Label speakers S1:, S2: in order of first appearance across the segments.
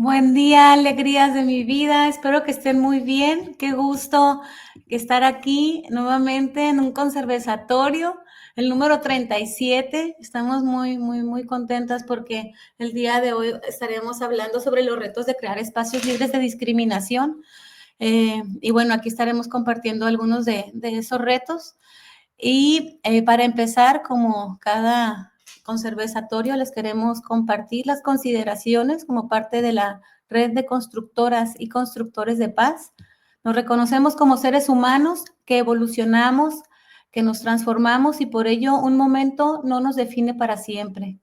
S1: Buen día, alegrías de mi vida. Espero que estén muy bien. Qué gusto estar aquí nuevamente en un conversatorio, el número 37. Estamos muy contentas porque el día de hoy estaremos hablando sobre los retos de crear espacios libres de discriminación. Y bueno, aquí estaremos compartiendo algunos de esos retos. Y para empezar, como cada conversatorio, les queremos compartir las consideraciones como parte de la red de constructoras y constructores de paz. Nos reconocemos como seres humanos que evolucionamos, que nos transformamos y por ello un momento no nos define para siempre.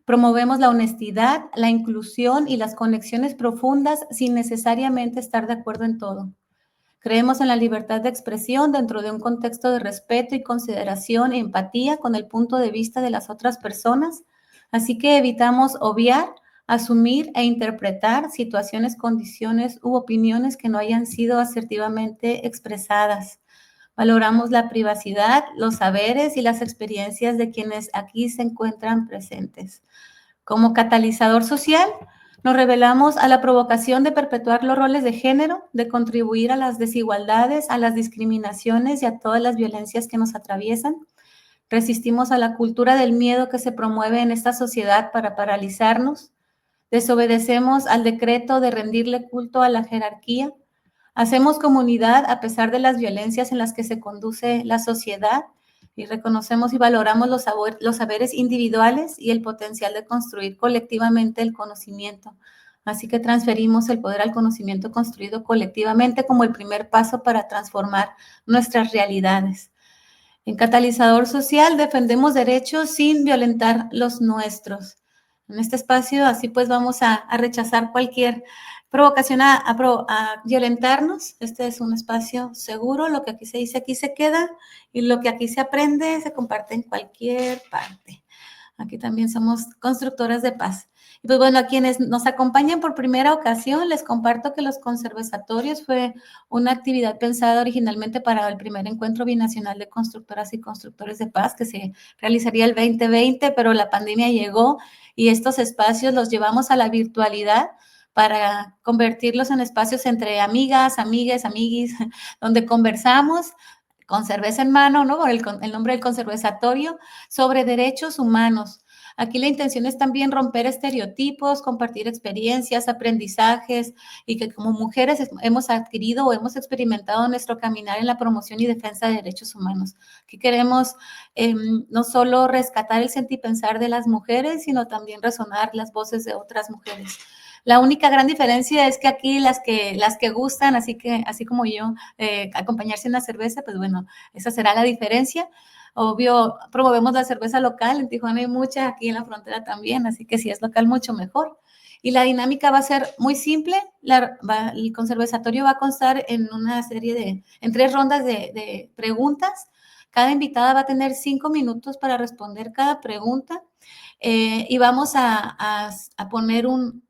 S1: Promovemos la honestidad, la inclusión y las conexiones profundas sin necesariamente estar de acuerdo en todo. Creemos en la libertad de expresión dentro de un contexto de respeto y consideración e empatía con el punto de vista de las otras personas, así que evitamos obviar, asumir e interpretar situaciones, condiciones u opiniones que no hayan sido asertivamente expresadas. Valoramos la privacidad, los saberes y las experiencias de quienes aquí se encuentran presentes. Como catalizador social, nos revelamos a la provocación de perpetuar los roles de género, de contribuir a las desigualdades, a las discriminaciones y a todas las violencias que nos atraviesan. Resistimos a la cultura del miedo que se promueve en esta sociedad para paralizarnos. Desobedecemos al decreto de rendirle culto a la jerarquía. Hacemos comunidad a pesar de las violencias en las que se conduce la sociedad y reconocemos y valoramos los saberes individuales y el potencial de construir colectivamente el conocimiento. Así que transferimos el poder al conocimiento construido colectivamente como el primer paso para transformar nuestras realidades. En Catalizador Social defendemos derechos sin violentar los nuestros. En este espacio, así pues, vamos a rechazar cualquier provocación a violentarnos. Este es un espacio seguro, lo que aquí se dice, aquí se queda, y lo que aquí se aprende se comparte en cualquier parte. Aquí también somos constructoras de paz. Y pues bueno, a quienes nos acompañan por primera ocasión, les comparto que los conservatorios fue una actividad pensada originalmente para el primer encuentro binacional de constructoras y constructores de paz que se realizaría el 2020, pero la pandemia llegó y estos espacios los llevamos a la virtualidad para convertirlos en espacios entre amigas, amigues, amiguis, donde conversamos con cerveza en mano, ¿no? Por el nombre del conservatorio, sobre derechos humanos. Aquí la intención es también romper estereotipos, compartir experiencias, aprendizajes y que como mujeres hemos adquirido o hemos experimentado nuestro caminar en la promoción y defensa de derechos humanos. Aquí queremos no solo rescatar el sentir y pensar de las mujeres, sino también resonar las voces de otras mujeres. La única gran diferencia es que aquí las que gustan, así como yo, acompañarse en una cerveza, pues bueno, esa será la diferencia. Obvio, promovemos la cerveza local, en Tijuana hay mucha, aquí en la frontera también, así que si es local, mucho mejor. Y la dinámica va a ser muy simple, el conservatorio va a constar en una serie en 3 rondas de preguntas. Cada invitada va a tener 5 minutos para responder cada pregunta. Y vamos a poner un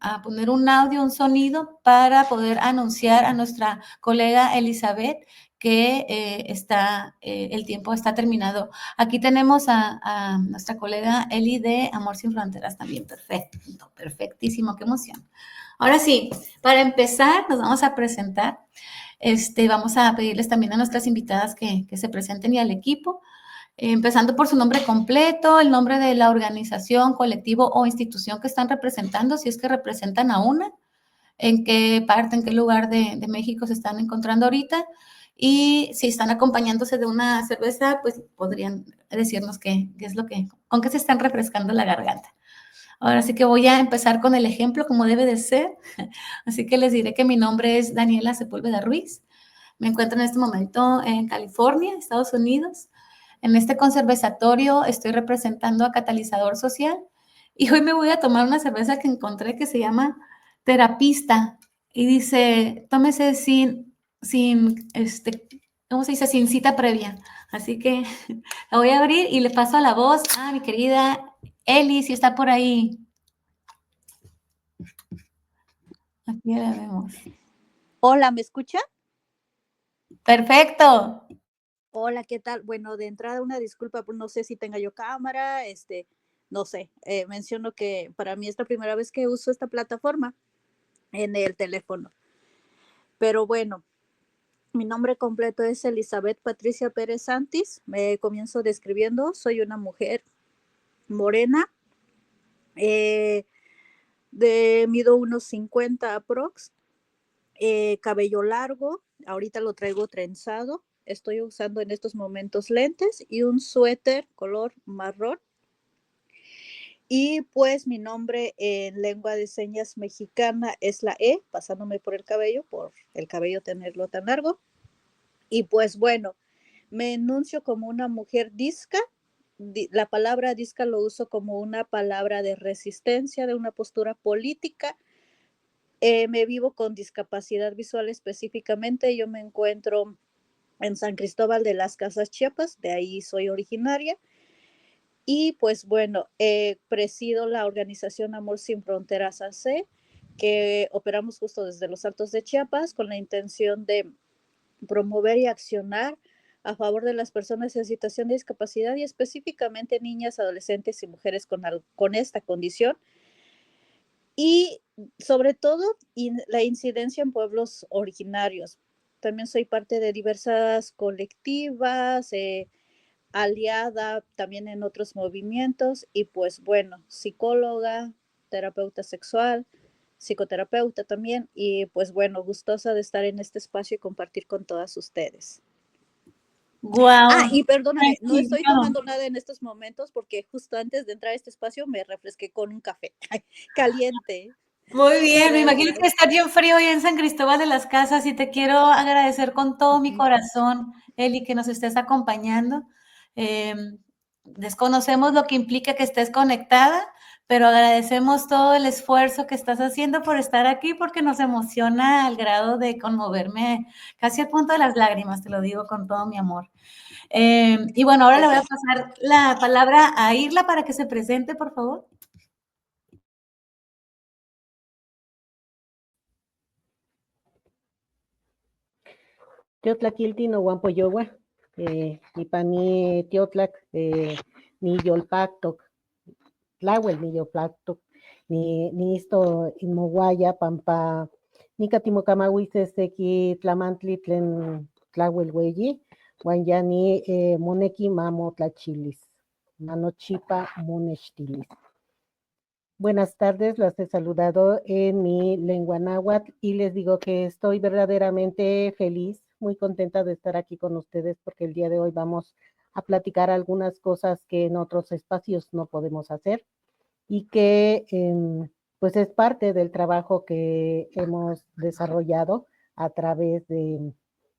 S1: audio, un sonido para poder anunciar a nuestra colega Elizabeth que el tiempo está terminado. Aquí tenemos a nuestra colega Eli de Amor Sin Fronteras también. Perfecto, perfectísimo, qué emoción. Ahora sí, para empezar, nos vamos a presentar. Vamos a pedirles también a nuestras invitadas que se presenten y al equipo. Empezando por su nombre completo, el nombre de la organización, colectivo o institución que están representando, si es que representan a una, en qué parte, en qué lugar de México se están encontrando ahorita, y si están acompañándose de una cerveza, pues podrían decirnos qué es con qué se están refrescando la garganta. Ahora sí que voy a empezar con el ejemplo como debe de ser, así que les diré que mi nombre es Daniela Sepúlveda Ruiz, me encuentro en este momento en California, Estados Unidos. En este conservatorio estoy representando a Catalizador Social y hoy me voy a tomar una cerveza que encontré que se llama Terapista y dice, tómese ¿cómo se dice? Sin cita previa. Así que la voy a abrir y le paso la voz a mi querida Eli, si está por ahí. Aquí la vemos.
S2: Hola, ¿me escucha?
S1: Perfecto.
S2: Hola, ¿qué tal? Bueno, de entrada una disculpa, pues no sé si tenga yo cámara, no sé, menciono que para mí es la primera vez que uso esta plataforma en el teléfono. Pero bueno, mi nombre completo es Elizabeth Patricia Pérez Santis, me comienzo describiendo, soy una mujer morena, mido unos 50 aprox, cabello largo, ahorita lo traigo trenzado. Estoy usando en estos momentos lentes y un suéter color marrón. Y pues mi nombre en lengua de señas mexicana es la E, pasándome por el cabello tenerlo tan largo. Y pues bueno, me enuncio como una mujer disca. La palabra disca lo uso como una palabra de resistencia, de una postura política. Me vivo con discapacidad visual específicamente. Yo me encuentro en San Cristóbal de las Casas, Chiapas, de ahí soy originaria. Y pues bueno, presido la organización Amor Sin Fronteras AC, que operamos justo desde los Altos de Chiapas con la intención de promover y accionar a favor de las personas en situación de discapacidad y específicamente niñas, adolescentes y mujeres con esta condición. Y sobre todo la incidencia en pueblos originarios. También soy parte de diversas colectivas, aliada también en otros movimientos y pues bueno, psicóloga, terapeuta sexual, psicoterapeuta también y pues bueno, gustosa de estar en este espacio y compartir con todas ustedes.
S1: Wow.
S2: Y perdóname, no estoy tomando nada en estos momentos porque justo antes de entrar a este espacio me refresqué con un café caliente.
S1: Muy bien, me imagino
S2: Gracias.
S1: que está bien frío ahí en San Cristóbal de las Casas y te quiero agradecer con todo mi corazón, Eli, que nos estés acompañando. Desconocemos lo que implica que estés conectada, pero agradecemos todo el esfuerzo que estás haciendo por estar aquí porque nos emociona al grado de conmoverme casi al punto de las lágrimas, te lo digo con todo mi amor. Y bueno, ahora le voy a
S2: Gracias.
S1: pasar la palabra a Irla para que se presente, por favor.
S3: Teotlaquilti no Guampoyowa, Ipani Teotlac, ni Yolpactoc, Tlawel ni Yolpactoc, ni esto Inmoguaya, Pampa, ni Catimocamahuises, Tequi, Tlamantli, Tlen, Tlawel Hueyi, Guanyani, Moneki, Mamo, Tlachilis, Manochipa, Monestilis. Buenas tardes, las he saludado en mi lengua náhuatl y les digo que estoy verdaderamente feliz, muy contenta de estar aquí con ustedes porque el día de hoy vamos a platicar algunas cosas que en otros espacios no podemos hacer y que pues es parte del trabajo que hemos desarrollado a través de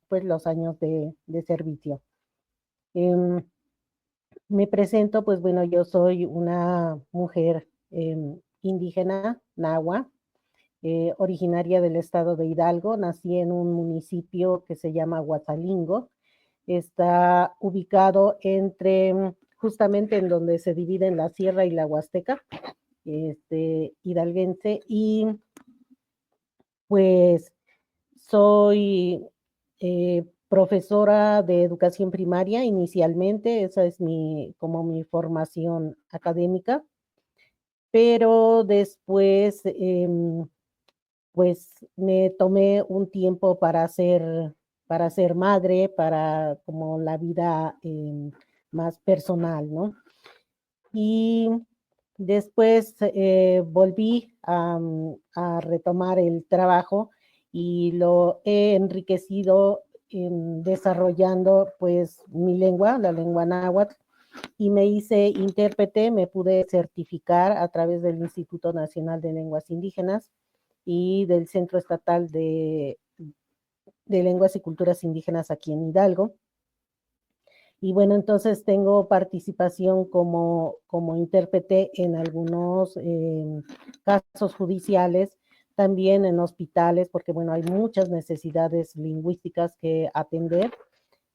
S3: pues los años de servicio. Me presento, pues bueno, yo soy una mujer indígena, nahua, originaria del estado de Hidalgo. Nací en un municipio que se llama Huatzalingo. Está ubicado entre, justamente en donde se dividen la sierra y la huasteca, hidalguense, y pues soy profesora de educación primaria inicialmente, esa es como mi formación académica, pero después pues me tomé un tiempo para ser madre, para como la vida más personal, ¿no? Y después volví a retomar el trabajo y lo he enriquecido desarrollando pues mi lengua, la lengua náhuatl, y me hice intérprete, me pude certificar a través del Instituto Nacional de Lenguas Indígenas y del Centro Estatal de Lenguas y Culturas Indígenas aquí en Hidalgo. Y bueno, entonces tengo participación como intérprete en algunos casos judiciales, también en hospitales, porque bueno, hay muchas necesidades lingüísticas que atender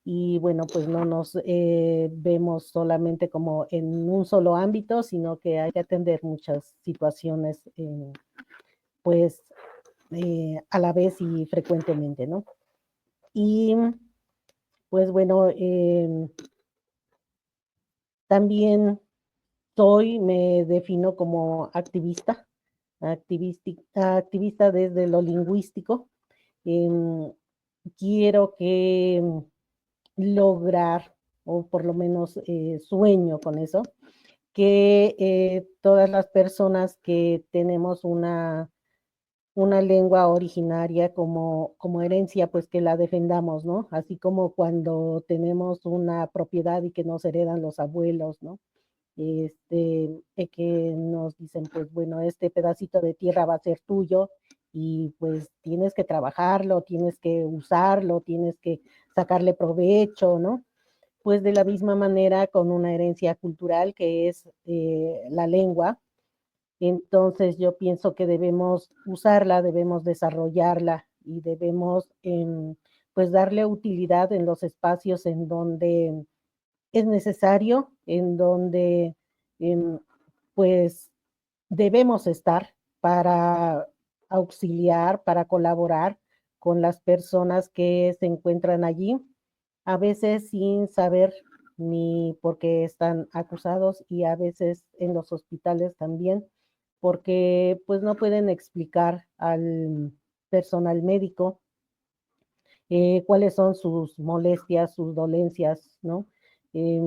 S3: y bueno, pues no nos vemos solamente como en un solo ámbito, sino que hay que atender muchas situaciones, pues a la vez y frecuentemente, ¿no? Y pues bueno, también me defino como activista desde lo lingüístico. Eh, Quiero que lograr, o por lo menos sueño con eso, que todas las personas que tenemos una lengua originaria como herencia, pues que la defendamos, ¿no? Así como cuando tenemos una propiedad y que nos heredan los abuelos, ¿no? Que nos dicen, pues bueno, este pedacito de tierra va a ser tuyo y pues tienes que trabajarlo, tienes que usarlo, tienes que sacarle provecho, ¿no? Pues de la misma manera con una herencia cultural que es la lengua. Entonces yo pienso que debemos usarla, debemos desarrollarla y debemos pues darle utilidad en los espacios en donde es necesario, en donde pues debemos estar para auxiliar, para colaborar con las personas que se encuentran allí, a veces sin saber ni por qué están acusados y a veces en los hospitales también, porque pues no pueden explicar al personal médico cuáles son sus molestias, sus dolencias, ¿no? Eh,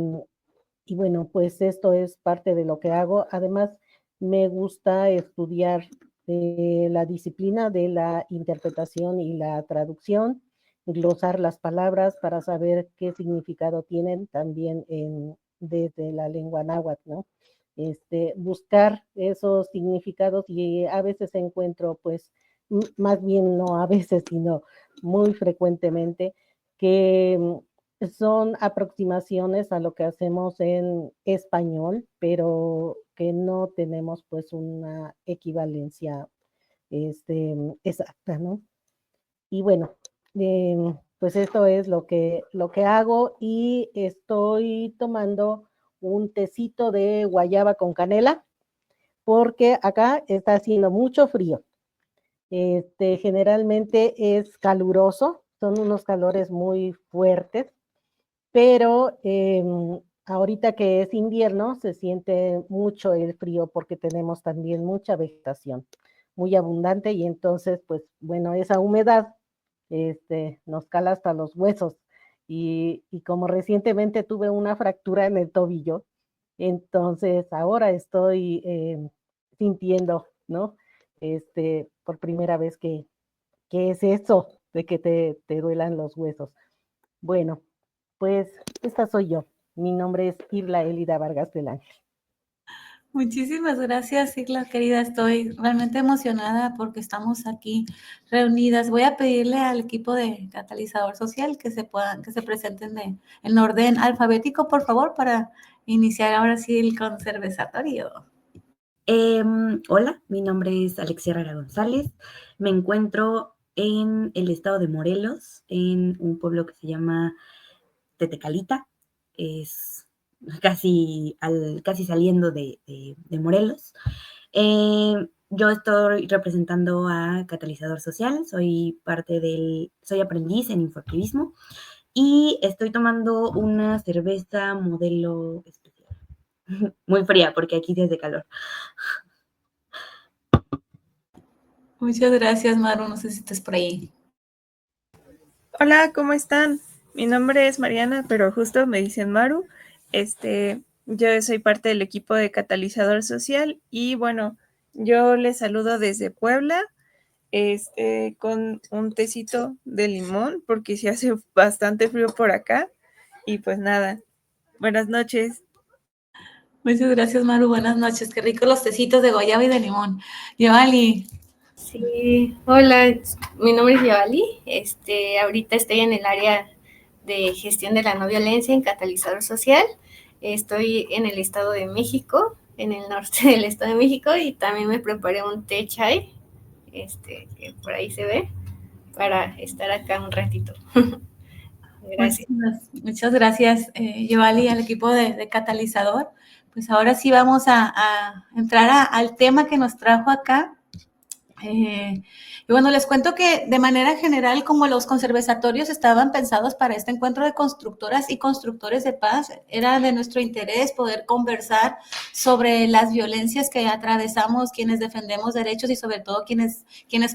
S3: y bueno, pues esto es parte de lo que hago. Además, me gusta estudiar la disciplina de la interpretación y la traducción, glosar las palabras para saber qué significado tienen también desde la lengua náhuatl, ¿no? buscar esos significados y a veces encuentro, pues, más bien no a veces, sino muy frecuentemente, que son aproximaciones a lo que hacemos en español, pero que no tenemos pues una equivalencia exacta, ¿no? Y bueno, pues esto es lo que hago y estoy tomando un tecito de guayaba con canela porque acá está haciendo mucho frío. Generalmente es caluroso, son unos calores muy fuertes, pero ahorita que es invierno se siente mucho el frío porque tenemos también mucha vegetación muy abundante y entonces, pues bueno, esa humedad nos cala hasta los huesos. Y como recientemente tuve una fractura en el tobillo, entonces ahora estoy sintiendo, ¿no? Por primera vez que es eso de que te duelan los huesos. Bueno, pues esta soy yo. Mi nombre es Irla Elida Vargas del Ángel.
S1: Muchísimas gracias, Sigla, querida. Estoy realmente emocionada porque estamos aquí reunidas. Voy a pedirle al equipo de Catalizador Social que se presenten en orden alfabético, por favor, para iniciar ahora sí el conversatorio.
S4: Hola, mi nombre es Alexia Herrera González. Me encuentro en el estado de Morelos, en un pueblo que se llama Tetecalita. Es casi saliendo de Morelos. Yo estoy representando a Catalizador Social, soy aprendiz en infoactivismo y estoy tomando una cerveza modelo especial. Muy fría porque aquí hace calor.
S1: Muchas gracias, Maru. No sé si estás por ahí.
S5: Hola, ¿cómo están? Mi nombre es Mariana, pero justo me dicen Maru. Yo soy parte del equipo de Catalizador Social y bueno, yo les saludo desde Puebla, con un tecito de limón porque se hace bastante frío por acá y pues nada, buenas noches.
S1: Muchas gracias, Maru. Buenas noches. Qué ricos los tecitos de guayaba y de limón. Yovali.
S6: Sí, hola, mi nombre es Yovali. Ahorita estoy en el área de gestión de la no violencia en Catalizador Social. Estoy en el Estado de México, en el norte del Estado de México, y también me preparé un té chai, que por ahí se ve, para estar acá un ratito. Gracias.
S1: Muchas gracias, Yovali, al equipo de Catalizador. Pues ahora sí vamos a entrar al tema que nos trajo acá. Y bueno, les cuento que de manera general, como los conservatorios estaban pensados para este encuentro de constructoras y constructores de paz, era de nuestro interés poder conversar sobre las violencias que atravesamos quienes defendemos derechos y sobre todo quienes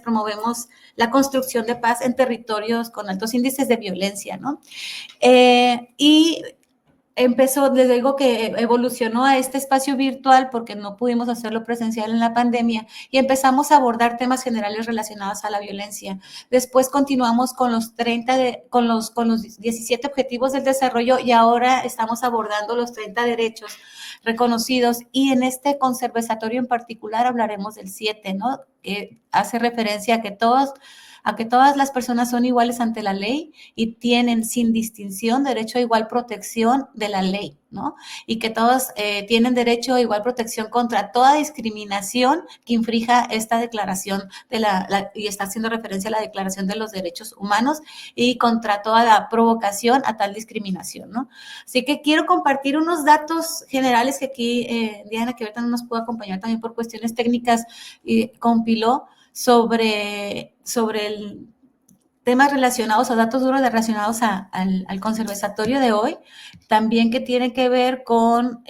S1: promovemos la construcción de paz en territorios con altos índices de violencia, ¿no? Y les digo que evolucionó a este espacio virtual porque no pudimos hacerlo presencial en la pandemia y empezamos a abordar temas generales relacionados a la violencia. Después continuamos con los 17 objetivos del desarrollo y ahora estamos abordando los 30 derechos reconocidos y en este conservatorio en particular hablaremos del 7, ¿no? Que hace referencia a que todas las personas son iguales ante la ley y tienen sin distinción derecho a igual protección de la ley, ¿no? Y que todos tienen derecho a igual protección contra toda discriminación que infrija esta declaración y está haciendo referencia a la Declaración de los Derechos Humanos y contra toda la provocación a tal discriminación, ¿no? Así que quiero compartir unos datos generales que aquí Diana, que ahorita no nos pudo acompañar también por cuestiones técnicas, compiló sobre el temas relacionados o datos duros relacionados al conservatorio de hoy, también que tiene que ver con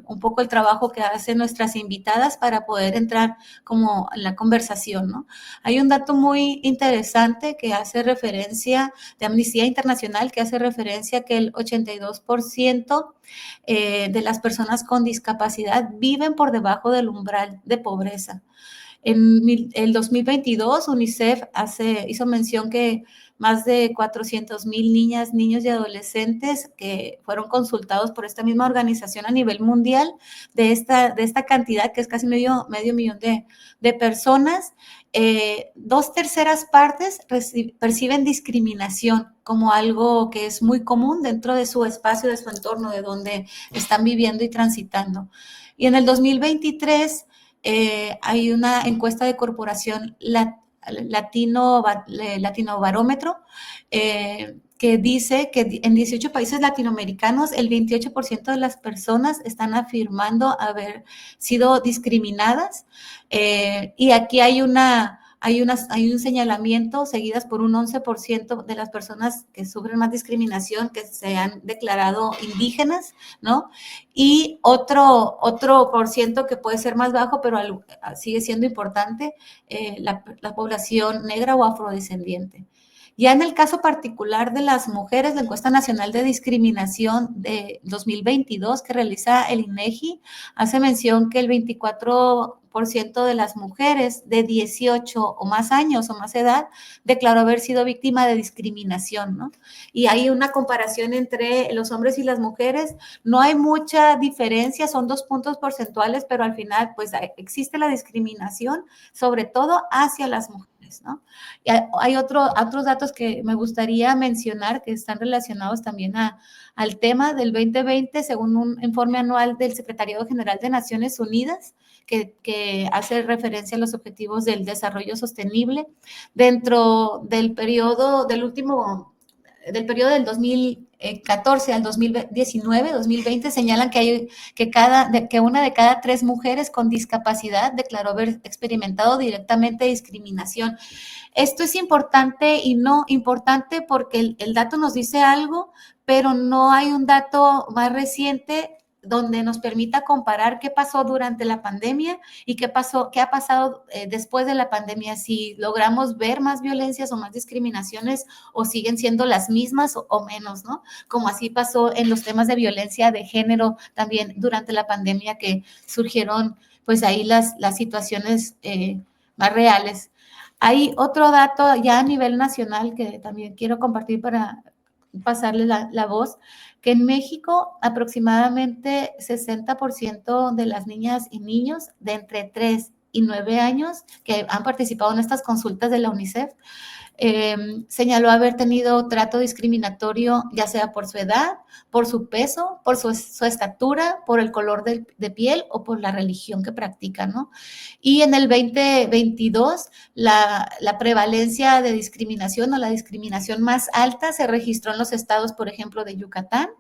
S1: un poco el trabajo que hacen nuestras invitadas para poder entrar como en la conversación, ¿no? Hay un dato muy interesante que hace referencia de Amnistía Internacional, que hace referencia que el 82% de las personas con discapacidad viven por debajo del umbral de pobreza. el 2022, UNICEF hizo mención que más de 400,000 niñas, niños y adolescentes que fueron consultados por esta misma organización a nivel mundial, de esta cantidad, que es casi medio millón de personas, 2/3 partes perciben discriminación como algo que es muy común dentro de su espacio, de su entorno, de donde están viviendo y transitando. Y en el 2023 hay una encuesta de corporación Latino Barómetro, que dice que en 18 países latinoamericanos el 28% de las personas están afirmando haber sido discriminadas, y aquí hay un señalamiento seguidas por un 11% de las personas que sufren más discriminación que se han declarado indígenas, ¿no? Y otro por ciento que puede ser más bajo, pero sigue siendo importante, la población negra o afrodescendiente. Ya en el caso particular de las mujeres, la encuesta nacional de discriminación de 2022 que realiza el INEGI hace mención que el 24% de las mujeres de 18 o más años o más edad declaró haber sido víctima de discriminación, ¿no? Y hay una comparación entre los hombres y las mujeres. No hay mucha diferencia, son 2 puntos porcentuales, pero al final pues existe la discriminación, sobre todo hacia las mujeres, ¿no? Y hay otros datos que me gustaría mencionar que están relacionados también al tema del 2020, según un informe anual del Secretariado General de Naciones Unidas, que hace referencia a los objetivos del desarrollo sostenible. Dentro del periodo del 2014 al 2019, 2020, señalan que una de cada 3 mujeres con discapacidad declaró haber experimentado directamente discriminación. Esto es importante y no importante porque el dato nos dice algo, pero no hay un dato más reciente donde nos permita comparar qué pasó durante la pandemia y qué ha pasado después de la pandemia, si logramos ver más violencias o más discriminaciones o siguen siendo las mismas o menos, ¿no? Como así pasó en los temas de violencia de género también durante la pandemia, que surgieron pues ahí las situaciones más reales. Hay otro dato ya a nivel nacional que también quiero compartir para pasarle la voz, que en México aproximadamente 60% de las niñas y niños de entre 3 y 9 años que han participado en estas consultas de la UNICEF, señaló haber tenido trato discriminatorio, ya sea por su edad, por su peso, por su estatura, por el color de piel o por la religión que practican, ¿no? Y en el 2022, la prevalencia de discriminación o la discriminación más alta se registró en los estados, por ejemplo, de Yucatán,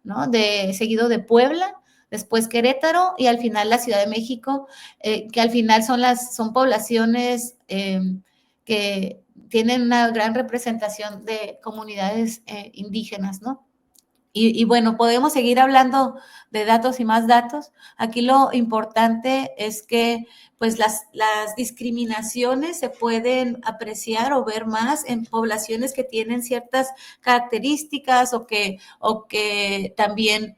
S1: ¿no? Seguido de Puebla, después Querétaro y al final la Ciudad de México, que al final son poblaciones que tienen una gran representación de comunidades indígenas, ¿no? Y bueno, podemos seguir hablando de datos y más datos. Aquí lo importante es que pues las discriminaciones se pueden apreciar o ver más en poblaciones que tienen ciertas características o que también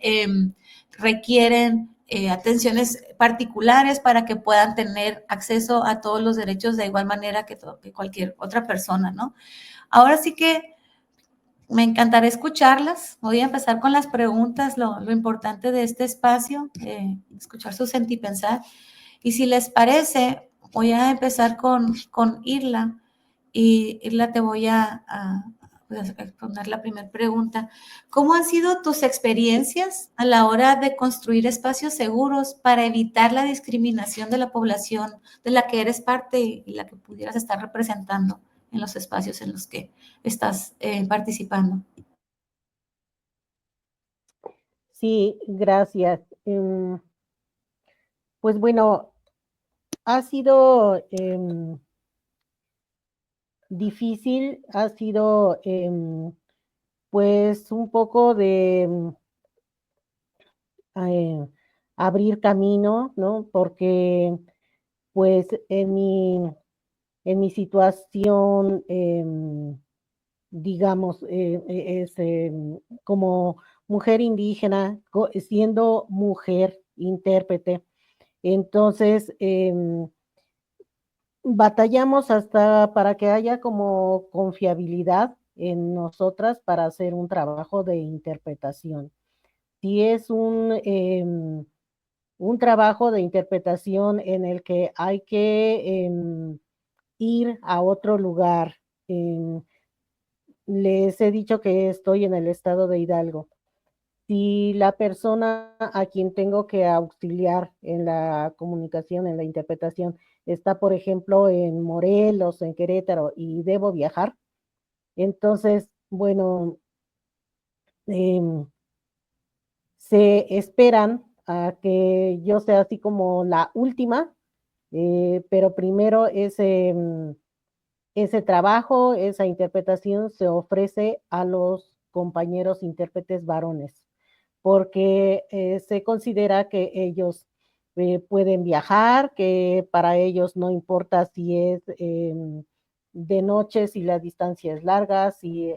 S1: requieren atenciones particulares para que puedan tener acceso a todos los derechos de igual manera que cualquier otra persona, ¿no? Ahora sí que me encantaría escucharlas. Voy a empezar con las preguntas, lo importante de este espacio, escuchar su sentir y pensar. Y si les parece, voy a empezar con Irla. Y Irla, te voy a responder la primera pregunta. ¿Cómo han sido tus experiencias a la hora de construir espacios seguros para evitar la discriminación de la población de la que eres parte y la que pudieras estar representando en los espacios en los que estás participando?
S3: Sí, gracias. Pues bueno, ha sido difícil, ha sido pues un poco de abrir camino, ¿no? Porque pues en mi situación, digamos, es como mujer indígena, siendo mujer intérprete. Entonces, batallamos hasta para que haya como confiabilidad en nosotras para hacer un trabajo de interpretación. Si es un trabajo de interpretación en el que hay que ir a otro lugar, les he dicho que estoy en el estado de Hidalgo. Si la persona a quien tengo que auxiliar en la comunicación, en la interpretación, está, por ejemplo, en Morelos, en Querétaro, y debo viajar, entonces, bueno, em, se esperan a que yo sea así como la última, pero primero ese trabajo, esa interpretación se ofrece a los compañeros intérpretes varones, porque se considera que ellos pueden viajar, que para ellos no importa si es de noche, si la distancia es larga, si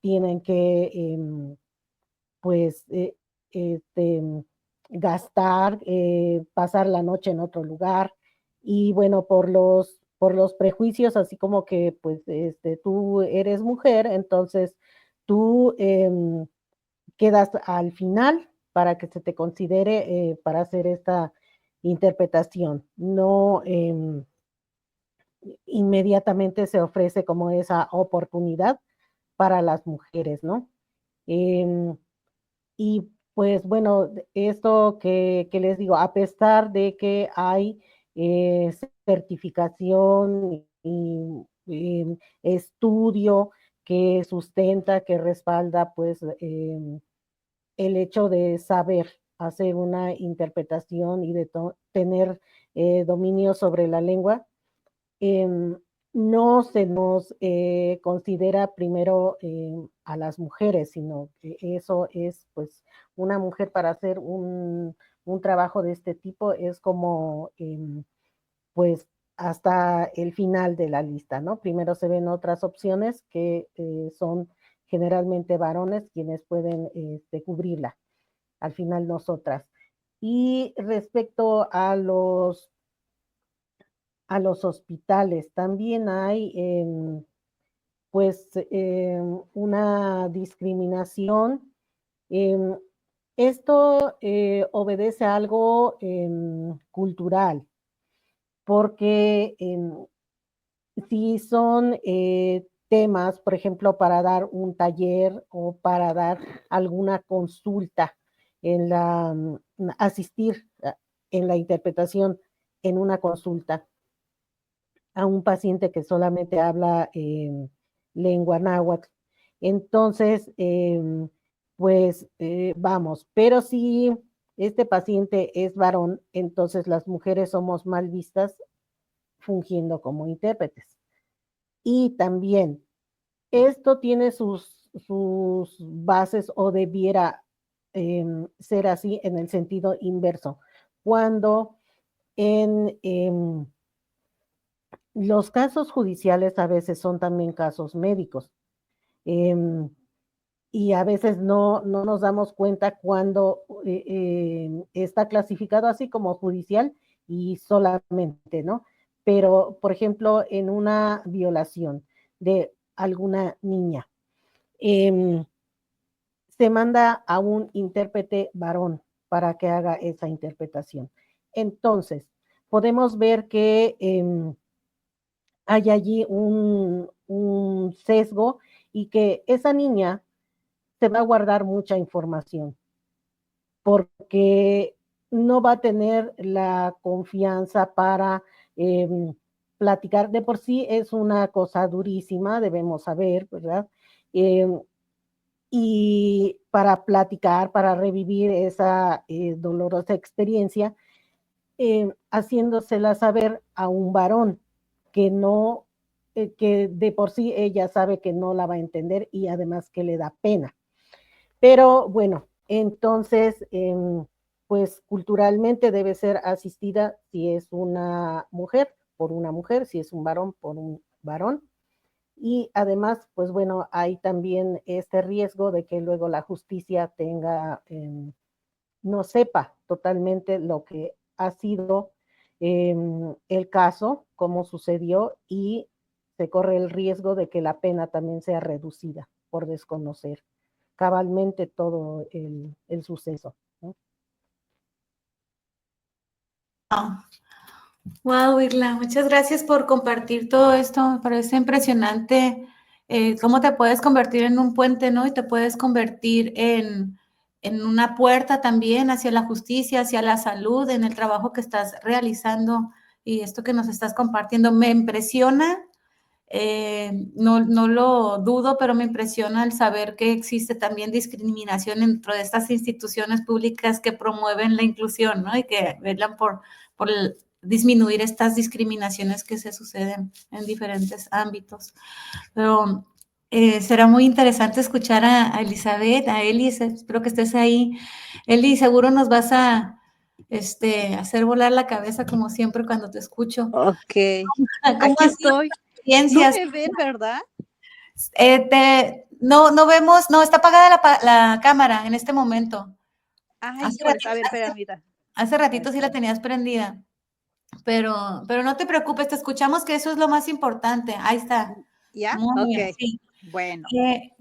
S3: tienen que pues este, gastar, pasar la noche en otro lugar. Y bueno, por los prejuicios, así como que pues tú eres mujer, entonces tú quedas al final para que se te considere para hacer esta interpretación. No inmediatamente se ofrece como esa oportunidad para las mujeres, ¿no? Eh, y pues bueno, esto que les digo, a pesar de que hay certificación y estudio que sustenta, que respalda pues el hecho de saber hacer una interpretación y de tener dominio sobre la lengua, eh, no se nos considera primero a las mujeres, sino que eso es, pues, una mujer para hacer un trabajo de este tipo es como, pues, hasta el final de la lista, ¿no? Primero se ven otras opciones que son generalmente varones quienes pueden cubrirla, al final nosotras. Y respecto a los hospitales. También hay pues una discriminación. Em, Esto obedece a algo cultural, porque si son temas, por ejemplo, para dar un taller o para dar alguna consulta en asistir en la interpretación en una consulta a un paciente que solamente habla lengua náhuatl. Entonces, pues vamos, pero si este paciente es varón, entonces las mujeres somos mal vistas fungiendo como intérpretes. Y también, esto tiene sus bases o debiera ser así en el sentido inverso. Cuando en los casos judiciales a veces son también casos médicos. Y a veces no nos damos cuenta cuando está clasificado así como judicial y solamente, ¿no? Pero, por ejemplo, en una violación de alguna niña, eh, se manda a un intérprete varón para que haga esa interpretación. Entonces, podemos ver que hay allí un sesgo y que esa niña se va a guardar mucha información porque no va a tener la confianza para eh, platicar. De por sí es una cosa durísima, debemos saber, ¿verdad? Eh, y para platicar, para revivir esa dolorosa experiencia, haciéndosela saber a un varón que no, que de por sí ella sabe que no la va a entender y además que le da pena. Pero bueno, entonces, pues culturalmente debe ser asistida si es una mujer por una mujer, si es un varón por un varón. Y además, pues bueno, hay también este riesgo de que luego la justicia tenga, no sepa totalmente lo que ha sido el caso, cómo sucedió, y se corre el riesgo de que la pena también sea reducida por desconocer cabalmente todo el suceso, ¿no?
S1: Wow, Irla, muchas gracias por compartir todo esto. Me parece impresionante cómo te puedes convertir en un puente, ¿no? Y te puedes convertir en una puerta también hacia la justicia, hacia la salud, en el trabajo que estás realizando y esto que nos estás compartiendo. Me impresiona, no lo dudo, pero me impresiona el saber que existe también discriminación dentro de estas instituciones públicas que promueven la inclusión, ¿no? Y que velan por disminuir estas discriminaciones que se suceden en diferentes ámbitos. Pero será muy interesante escuchar a Elizabeth, a Eli, espero que estés ahí. Eli, seguro nos vas a hacer volar la cabeza como siempre cuando te escucho.
S2: Ok,
S1: ¿Cómo
S2: aquí
S1: han sido
S2: estoy.
S1: tus
S2: No
S1: experiencias?
S2: me ven, ¿verdad?
S1: No vemos, no, está apagada la cámara en este momento.
S2: Ay, híjoles, a ver, espera, mira.
S1: Hace ratito sí la tenías prendida, pero no te preocupes, te escuchamos, que eso es lo más importante. Ahí está.
S2: ¿Ya?
S1: Muy bien,
S2: Ok,
S1: sí.
S2: bueno.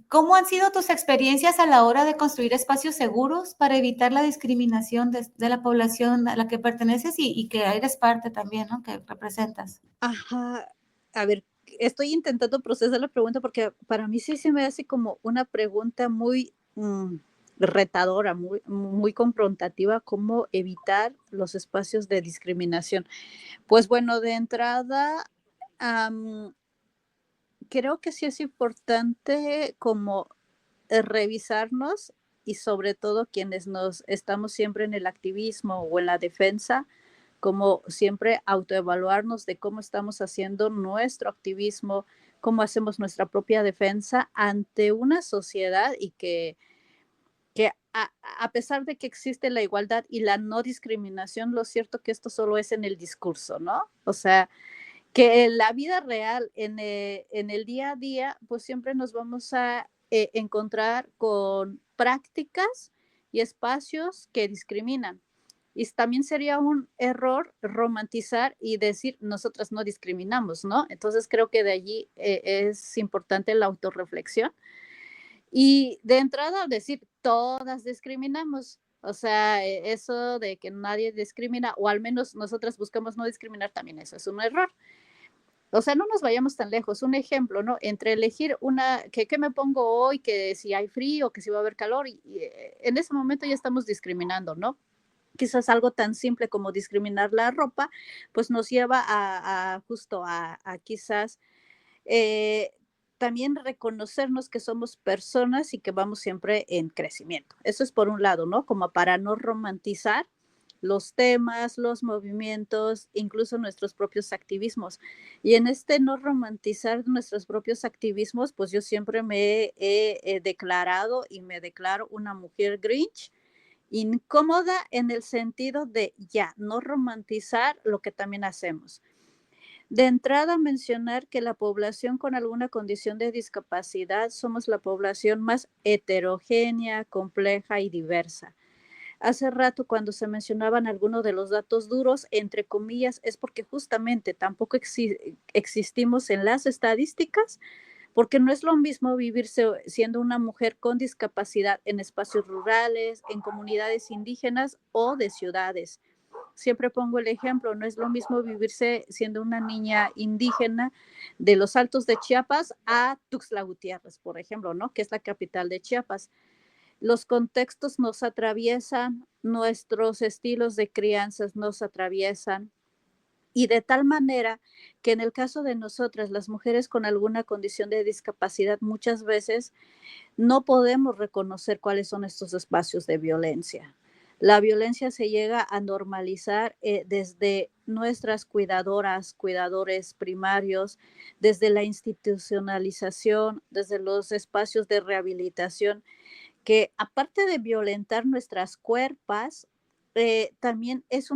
S1: ¿Cómo han sido tus experiencias a la hora de construir espacios seguros para evitar la discriminación de la población a la que perteneces y que eres parte también, ¿no? Que representas?
S2: Ajá, a ver, estoy intentando procesar la pregunta porque para mí sí se me hace como una pregunta muy retadora, muy confrontativa, cómo evitar los espacios de discriminación. Pues bueno, de entrada, creo que sí es importante como revisarnos y sobre todo quienes nos estamos siempre en el activismo o en la defensa, como siempre autoevaluarnos de cómo estamos haciendo nuestro activismo, cómo hacemos nuestra propia defensa ante una sociedad y que a pesar de que existe la igualdad y la no discriminación, lo cierto que esto solo es en el discurso, ¿no? O sea, que en la vida real, en el día a día, pues siempre nos vamos a encontrar con prácticas y espacios que discriminan. Y también sería un error romantizar y decir, nosotras no discriminamos, ¿no? Entonces creo que de allí es importante la autorreflexión. Y de entrada decir, todas discriminamos. O sea, eso de que nadie discrimina, o al menos nosotras buscamos no discriminar, también eso es un error. O sea, no nos vayamos tan lejos. Un ejemplo, ¿no? Entre elegir ¿qué me pongo hoy? Que si hay frío, que si va a haber calor, y en ese momento ya estamos discriminando, ¿no? Quizás algo tan simple como discriminar la ropa, pues nos lleva justo a quizás también reconocernos que somos personas y que vamos siempre en crecimiento. Eso es por un lado, ¿no? Como para no romantizar los temas, los movimientos, incluso nuestros propios activismos. Y en este no romantizar nuestros propios activismos, pues yo siempre me he declarado y me declaro una mujer Grinch, incómoda en el sentido de ya, no romantizar lo que también hacemos. De entrada, mencionar que la población con alguna condición de discapacidad somos la población más heterogénea, compleja y diversa. Hace rato, cuando se mencionaban algunos de los datos duros, entre comillas, es porque justamente tampoco existimos en las estadísticas, porque no es lo mismo vivir siendo una mujer con discapacidad en espacios rurales, en comunidades indígenas o de ciudades. Siempre pongo el ejemplo, no es lo mismo vivirse siendo una niña indígena de los Altos de Chiapas a Tuxtla Gutiérrez, por ejemplo, ¿no? Que es la capital de Chiapas. Los contextos nos atraviesan, nuestros estilos de crianzas nos atraviesan, y de tal manera que en el caso de nosotras, las mujeres con alguna condición de discapacidad, muchas veces no podemos reconocer cuáles son estos espacios de violencia. La violencia se llega a normalizar desde nuestras cuidadoras, cuidadores primarios, desde la institucionalización, desde los espacios de rehabilitación, que aparte de violentar nuestras cuerpos, también es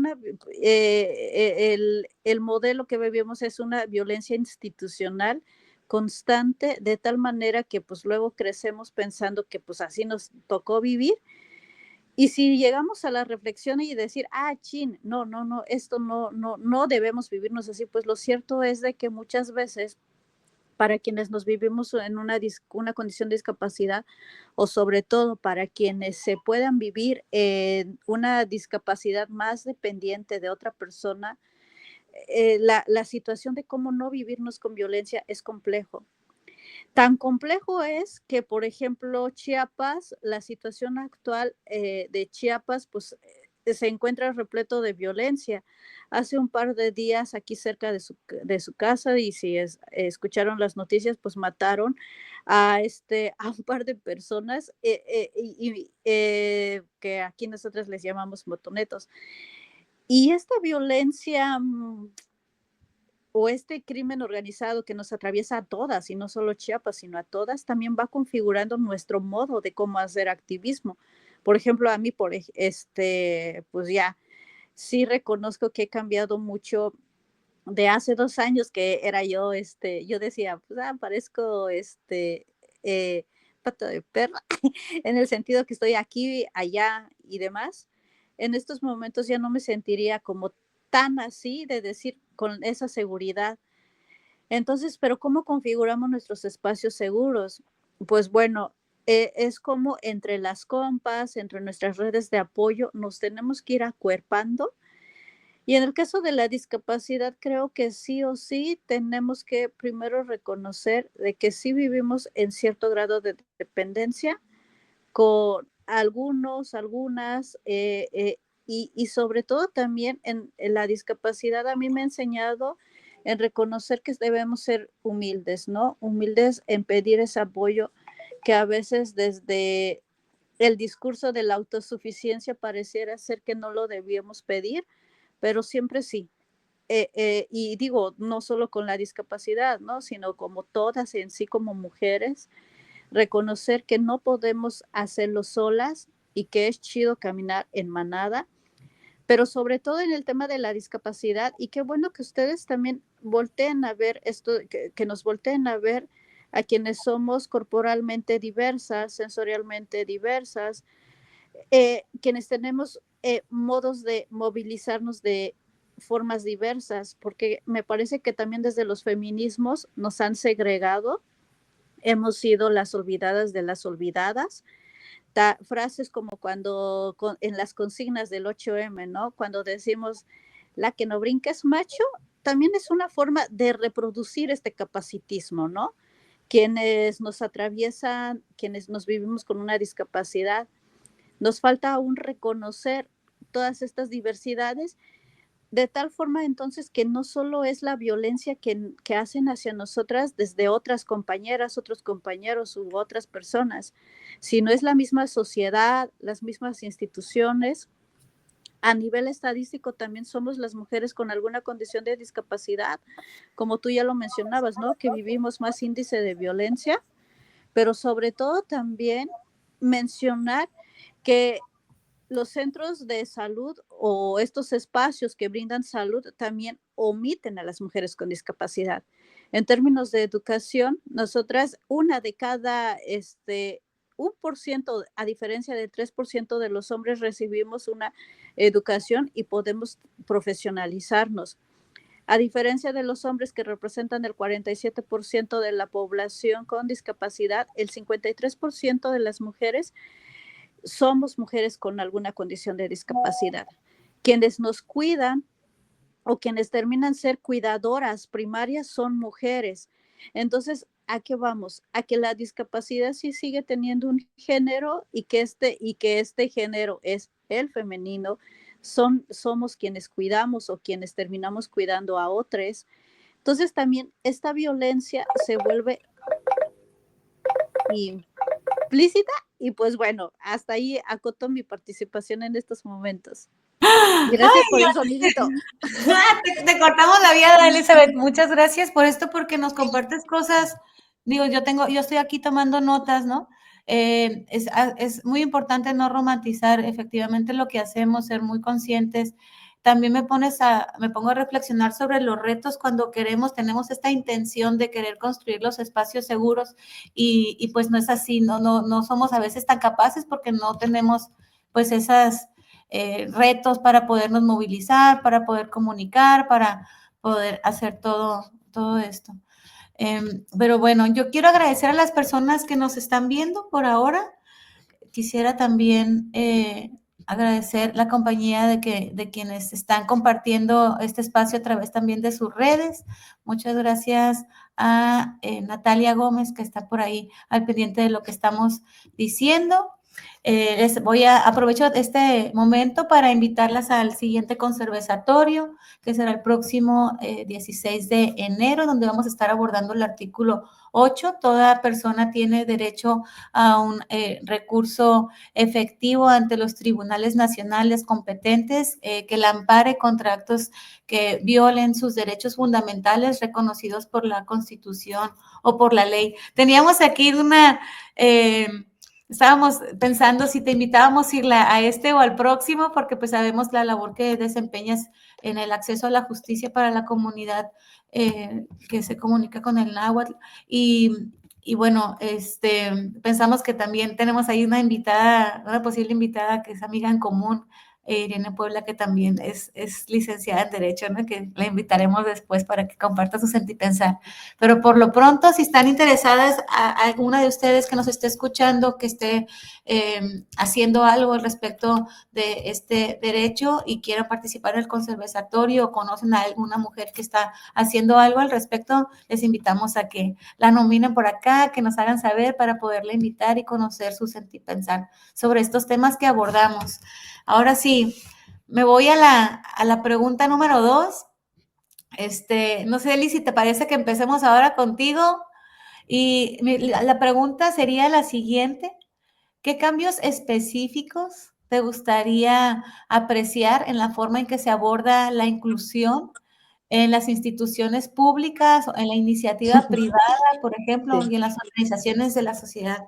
S2: el modelo que vivimos es una violencia institucional constante, de tal manera que pues luego crecemos pensando que pues así nos tocó vivir, Y si llegamos a la reflexión y decir, chin, no, esto no debemos vivirnos así, pues lo cierto es de que muchas veces para quienes nos vivimos en una condición de discapacidad, o sobre todo para quienes se puedan vivir en una discapacidad más dependiente de otra persona, la situación de cómo no vivirnos con violencia es complejo. Tan complejo es que, por ejemplo, Chiapas, la situación actual de Chiapas, pues se encuentra repleto de violencia. Hace un par de días aquí cerca de su casa, y si escucharon las noticias, pues mataron a un par de personas que aquí nosotros les llamamos motonetos. Y esta violencia o este crimen organizado que nos atraviesa a todas, y no solo Chiapas, sino a todas, también va configurando nuestro modo de cómo hacer activismo. Por ejemplo, a mí, pues ya, sí reconozco que he cambiado mucho de hace 2 años que era yo, yo decía, pues parezco pata de perra, en el sentido que estoy aquí, allá y demás. En estos momentos ya no me sentiría como tan así de decir con esa seguridad. Entonces, pero ¿cómo configuramos nuestros espacios seguros? Pues bueno, es como entre las compas, entre nuestras redes de apoyo, nos tenemos que ir acuerpando. Y en el caso de la discapacidad, creo que sí o sí tenemos que primero reconocer de que sí vivimos en cierto grado de dependencia con algunas, y sobre todo también en la discapacidad a mí me ha enseñado en reconocer que debemos ser humildes, ¿no? Humildes en pedir ese apoyo que a veces desde el discurso de la autosuficiencia pareciera ser que no lo debíamos pedir, pero siempre sí. Y digo, no solo con la discapacidad, ¿no? Sino como todas en sí como mujeres, reconocer que no podemos hacerlo solas y que es chido caminar en manada, pero sobre todo en el tema de la discapacidad, y qué bueno que ustedes también volteen a ver esto, que nos volteen a ver a quienes somos corporalmente diversas, sensorialmente diversas, quienes tenemos modos de movilizarnos de formas diversas, porque me parece que también desde los feminismos nos han segregado, hemos sido las olvidadas de las olvidadas. Frases como cuando en las consignas del 8M, ¿no? Cuando decimos la que no brinca es macho, también es una forma de reproducir este capacitismo, ¿no? Quienes nos atraviesan, quienes nos vivimos con una discapacidad, nos falta aún reconocer todas estas diversidades, de tal forma entonces que no solo es la violencia que hacen hacia nosotras desde otras compañeras, otros compañeros u otras personas, sino es la misma sociedad, las mismas instituciones. A nivel estadístico también somos las mujeres con alguna condición de discapacidad, como tú ya lo mencionabas, ¿no? Que vivimos más índice de violencia, pero sobre todo también mencionar que los centros de salud o estos espacios que brindan salud también omiten a las mujeres con discapacidad. En términos de educación, nosotras, una de cada 1%, a diferencia del 3% de los hombres, recibimos una educación y podemos profesionalizarnos. A diferencia de los hombres, que representan el 47% de la población con discapacidad, el 53% de las mujeres somos mujeres con alguna condición de discapacidad. Quienes nos cuidan o quienes terminan ser cuidadoras primarias son mujeres. Entonces, ¿a qué vamos? A que la discapacidad sí sigue teniendo un género, y que este género es el femenino. Somos quienes cuidamos o quienes terminamos cuidando a otros. Entonces, también esta violencia se vuelve implícita, y pues bueno, hasta ahí acoto mi participación en estos momentos. Gracias por el sonidito.
S1: Te cortamos la vida, Elizabeth. Muchas gracias por esto, porque nos compartes cosas. Digo, yo estoy aquí tomando notas, ¿no? Es muy importante no romantizar efectivamente lo que hacemos, ser muy conscientes. También me pongo a reflexionar sobre los retos cuando tenemos esta intención de querer construir los espacios seguros, y pues no es así, no somos a veces tan capaces porque no tenemos pues esas retos para podernos movilizar, para poder comunicar, para poder hacer todo esto. Pero bueno, yo quiero agradecer a las personas que nos están viendo por ahora. Quisiera también agradecer la compañía de quienes están compartiendo este espacio a través también de sus redes. Muchas gracias a Natalia Gómez, que está por ahí al pendiente de lo que estamos diciendo. Aprovecho este momento para invitarlas al siguiente conversatorio, que será el próximo 16 de enero, donde vamos a estar abordando el artículo 8. Toda persona tiene derecho a un recurso efectivo ante los tribunales nacionales competentes que la ampare contra actos que violen sus derechos fundamentales reconocidos por la Constitución o por la ley. Teníamos aquí estábamos pensando si te invitábamos a ir a este o al próximo, porque pues sabemos la labor que desempeñas en el acceso a la justicia para la comunidad que se comunica con el náhuatl. Y bueno, pensamos que también tenemos ahí una posible invitada que es amiga en común, Irene Puebla, que también es licenciada en Derecho, ¿no? Que la invitaremos después para que comparta su sentir pensar. Pero por lo pronto, si están interesadas, a alguna de ustedes que nos esté escuchando, que esté haciendo algo al respecto de este derecho y quiera participar en el conservatorio o conocen a alguna mujer que está haciendo algo al respecto, les invitamos a que la nominen por acá, que nos hagan saber para poderla invitar y conocer su sentir pensar sobre estos temas que abordamos. Ahora sí, me voy a la pregunta número 2. No sé, Eli, si te parece que empecemos ahora contigo. Y la pregunta sería la siguiente. ¿Qué cambios específicos te gustaría apreciar en la forma en que se aborda la inclusión en las instituciones públicas, en la iniciativa privada, por ejemplo, y en las organizaciones de la sociedad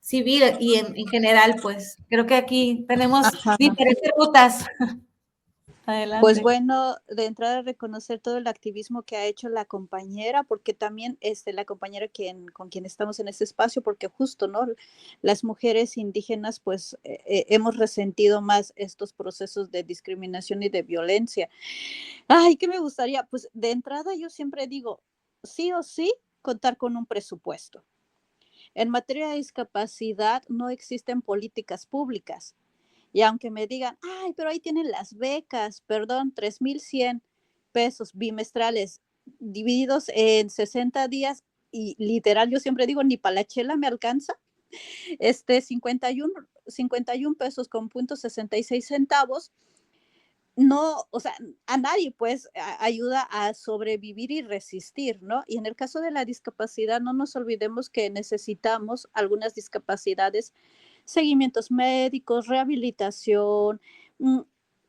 S1: civil y en general? Pues creo que aquí tenemos diferentes rutas. Adelante.
S2: Pues bueno, de entrada reconocer todo el activismo que ha hecho la compañera, porque también la compañera con quien estamos en este espacio, porque justo, ¿no? Las mujeres indígenas, pues hemos resentido más estos procesos de discriminación y de violencia. Ay, ¿qué me gustaría? Pues de entrada yo siempre digo, sí o sí, contar con un presupuesto. En materia de discapacidad no existen políticas públicas. Y aunque me digan, ay, pero ahí tienen las becas, perdón, 3,100 pesos bimestrales divididos en 60 días y literal, yo siempre digo, ni para la chela me alcanza. 51 pesos con punto 66 centavos. No, o sea, a nadie pues ayuda a sobrevivir y resistir, ¿no? Y en el caso de la discapacidad, no nos olvidemos que necesitamos algunas discapacidades, seguimientos médicos, rehabilitación,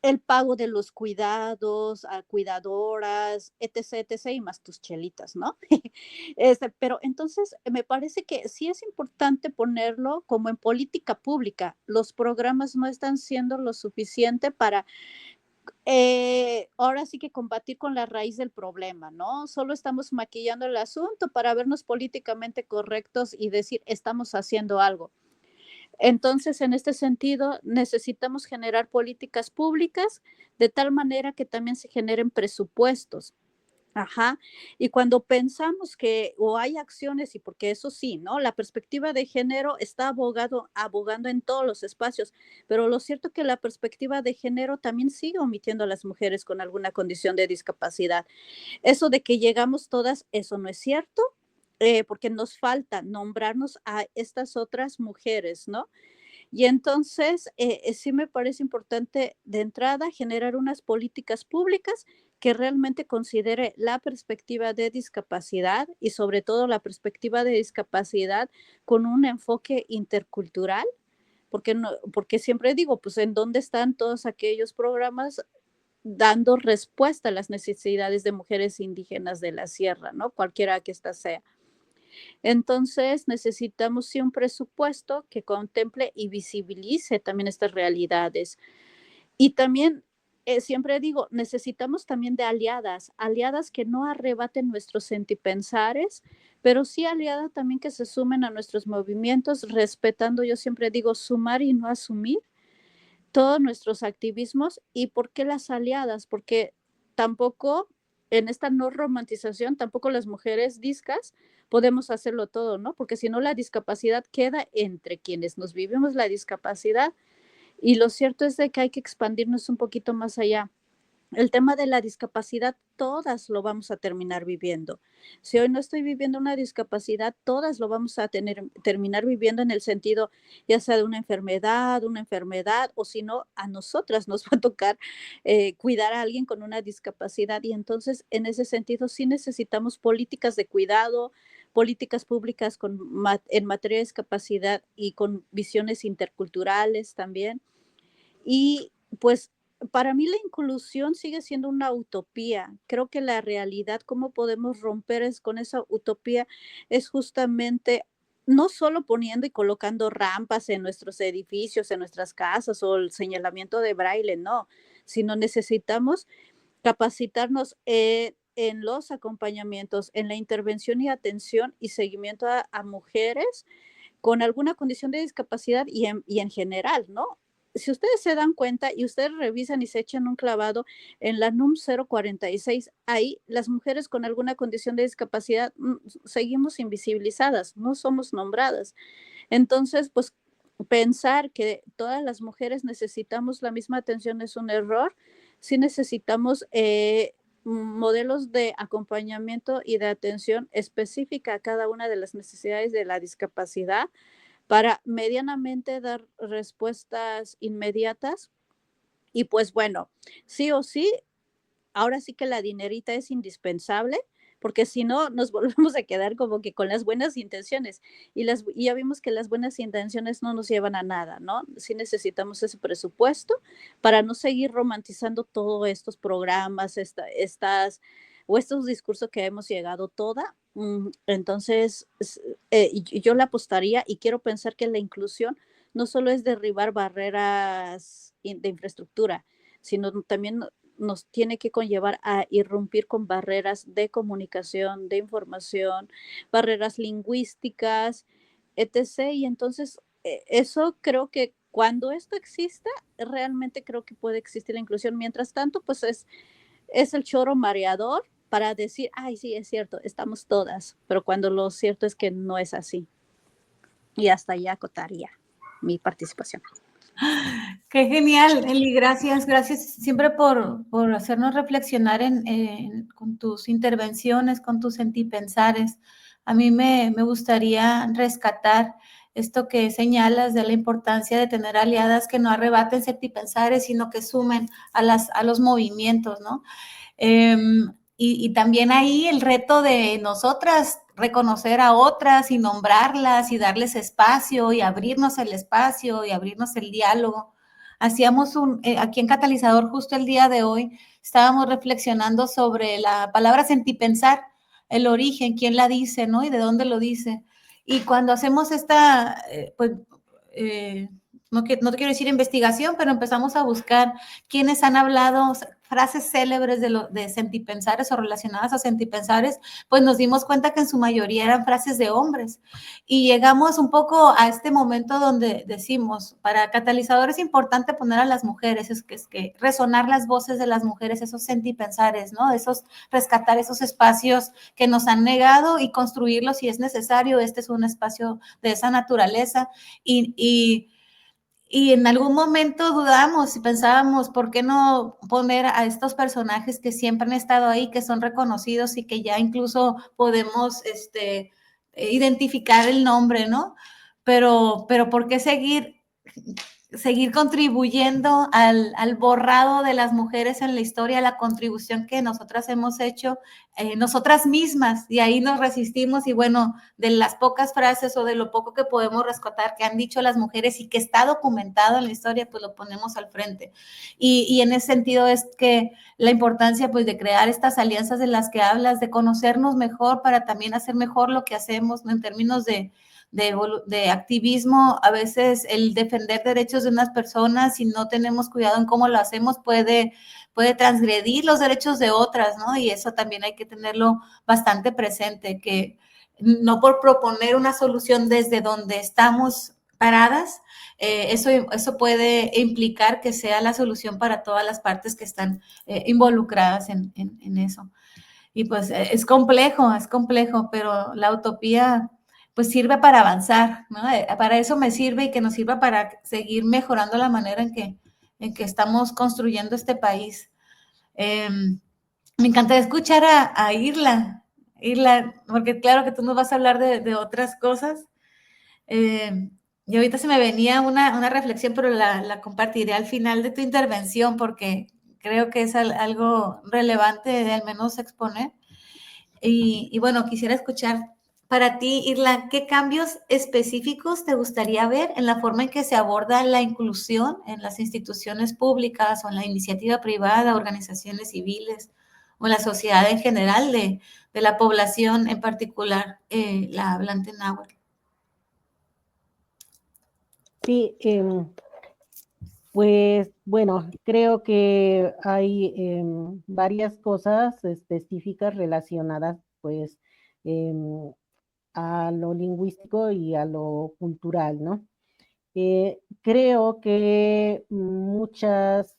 S2: el pago de los cuidados a cuidadoras, etc., etc., y más tus chelitas, ¿no? Pero entonces me parece que sí es importante ponerlo como en política pública. Los programas no están siendo lo suficiente para ahora sí que combatir con la raíz del problema, ¿no? Solo estamos maquillando el asunto para vernos políticamente correctos y decir, estamos haciendo algo. Entonces, en este sentido, necesitamos generar políticas públicas de tal manera que también se generen presupuestos. Ajá. Y cuando pensamos que o hay acciones, y porque eso sí, ¿no? La perspectiva de género está abogando en todos los espacios, pero lo cierto es que la perspectiva de género también sigue omitiendo a las mujeres con alguna condición de discapacidad. Eso de que llegamos todas, eso no es cierto, porque nos falta nombrarnos a estas otras mujeres, ¿no? Y entonces, sí me parece importante de entrada generar unas políticas públicas que realmente considere la perspectiva de discapacidad y sobre todo la perspectiva de discapacidad con un enfoque intercultural, porque siempre digo, pues, ¿en dónde están todos aquellos programas dando respuesta a las necesidades de mujeres indígenas de la sierra, ¿no? Cualquiera que ésta sea. Entonces, necesitamos sí un presupuesto que contemple y visibilice también estas realidades. Y también, siempre digo, necesitamos también de aliadas que no arrebaten nuestros sentipensares, pero sí aliadas también que se sumen a nuestros movimientos, respetando, yo siempre digo, sumar y no asumir. todos nuestros activismos. ¿Y por qué las aliadas? Porque tampoco en esta no romantización, tampoco las mujeres discas podemos hacerlo todo, ¿no? Porque si no, la discapacidad queda entre quienes nos vivimos la discapacidad, y lo cierto es de que hay que expandirnos un poquito más allá. El tema de la discapacidad, todas lo vamos a terminar viviendo. Si hoy no estoy viviendo una discapacidad, todas lo vamos a terminar viviendo en el sentido, ya sea de una enfermedad, o si no, a nosotras nos va a tocar cuidar a alguien con una discapacidad. Y entonces, en ese sentido, sí necesitamos políticas de cuidado, políticas públicas en materia de discapacidad y con visiones interculturales también. Y pues para mí la inclusión sigue siendo una utopía. Creo que la realidad, cómo podemos romper con esa utopía, es justamente no solo poniendo y colocando rampas en nuestros edificios, en nuestras casas, o el señalamiento de braille, no, sino necesitamos capacitarnos en los acompañamientos, en la intervención y atención y seguimiento a mujeres con alguna condición de discapacidad y en general, ¿no? Si ustedes se dan cuenta y ustedes revisan y se echan un clavado en la NUM 046, ahí las mujeres con alguna condición de discapacidad seguimos invisibilizadas, no somos nombradas. Entonces, pues pensar que todas las mujeres necesitamos la misma atención es un error. Sí necesitamos modelos de acompañamiento y de atención específica a cada una de las necesidades de la discapacidad para medianamente dar respuestas inmediatas. Y pues bueno, sí o sí, ahora sí que la dinerita es indispensable, porque si no nos volvemos a quedar como que con las buenas intenciones, y ya vimos que las buenas intenciones no nos llevan a nada, ¿no? Sí necesitamos ese presupuesto para no seguir romantizando todos estos programas, estos discursos que hemos llegado toda. Entonces, yo le apostaría y quiero pensar que la inclusión no solo es derribar barreras de infraestructura, sino también nos tiene que conllevar a irrumpir con barreras de comunicación, de información, barreras lingüísticas, etc. Y entonces, eso creo que cuando esto exista, realmente creo que puede existir la inclusión. Mientras tanto, pues es el choro mareador para decir, ay, sí, es cierto, estamos todas, pero cuando lo cierto es que no es así. Y hasta ahí acotaría mi participación.
S1: Qué genial, Eli, gracias siempre por hacernos reflexionar con tus intervenciones, con tus sentipensares. A mí me gustaría rescatar esto que señalas de la importancia de tener aliadas que no arrebaten sentipensares, sino que sumen a los movimientos, ¿no? Y también ahí el reto de nosotras reconocer a otras y nombrarlas y darles espacio y abrirnos el espacio y abrirnos el diálogo. Hacíamos aquí en Catalizador justo el día de hoy, estábamos reflexionando sobre la palabra sentipensar, el origen, quién la dice, ¿no? Y de dónde lo dice. Y cuando hacemos esta, no quiero decir investigación, pero empezamos a buscar quiénes han hablado, frases célebres de sentipensares o relacionadas a sentipensares, pues nos dimos cuenta que en su mayoría eran frases de hombres. Y llegamos un poco a este momento donde decimos, para Catalizador es importante poner a las mujeres, es que resonar las voces de las mujeres, esos sentipensares, ¿no? Rescatar esos espacios que nos han negado y construirlos si es necesario. Este es un espacio de esa naturaleza y en algún momento dudamos y pensábamos, ¿por qué no poner a estos personajes que siempre han estado ahí, que son reconocidos y que ya incluso podemos identificar el nombre, ¿no? Pero ¿por qué seguir contribuyendo al borrado de las mujeres en la historia, la contribución que nosotras hemos hecho, nosotras mismas? Y ahí nos resistimos y bueno, de las pocas frases o de lo poco que podemos rescatar que han dicho las mujeres y que está documentado en la historia, pues lo ponemos al frente. Y en ese sentido es que la importancia pues de crear estas alianzas de las que hablas, de conocernos mejor para también hacer mejor lo que hacemos, ¿no? En términos de activismo, a veces el defender derechos de unas personas, si no tenemos cuidado en cómo lo hacemos, puede transgredir los derechos de otras, ¿no? Y eso también hay que tenerlo bastante presente, que no por proponer una solución desde donde estamos paradas, eso puede implicar que sea la solución para todas las partes que están involucradas en eso. Y pues es complejo, pero la utopía pues sirve para avanzar, ¿no? Para eso me sirve y que nos sirva para seguir mejorando la manera en que estamos construyendo este país. Me encantaría escuchar a Irla, porque claro que tú nos vas a hablar de otras cosas. Y ahorita se me venía una reflexión, pero la compartiré al final de tu intervención porque creo que es algo relevante de al menos exponer. Y bueno, quisiera escuchar para ti, Irla, ¿qué cambios específicos te gustaría ver en la forma en que se aborda la inclusión en las instituciones públicas o en la iniciativa privada, organizaciones civiles o en la sociedad en general de la población, en particular la hablante náhuatl?
S3: Sí, pues bueno, creo que hay varias cosas específicas relacionadas pues em, a lo lingüístico y a lo cultural, ¿no? Creo que muchas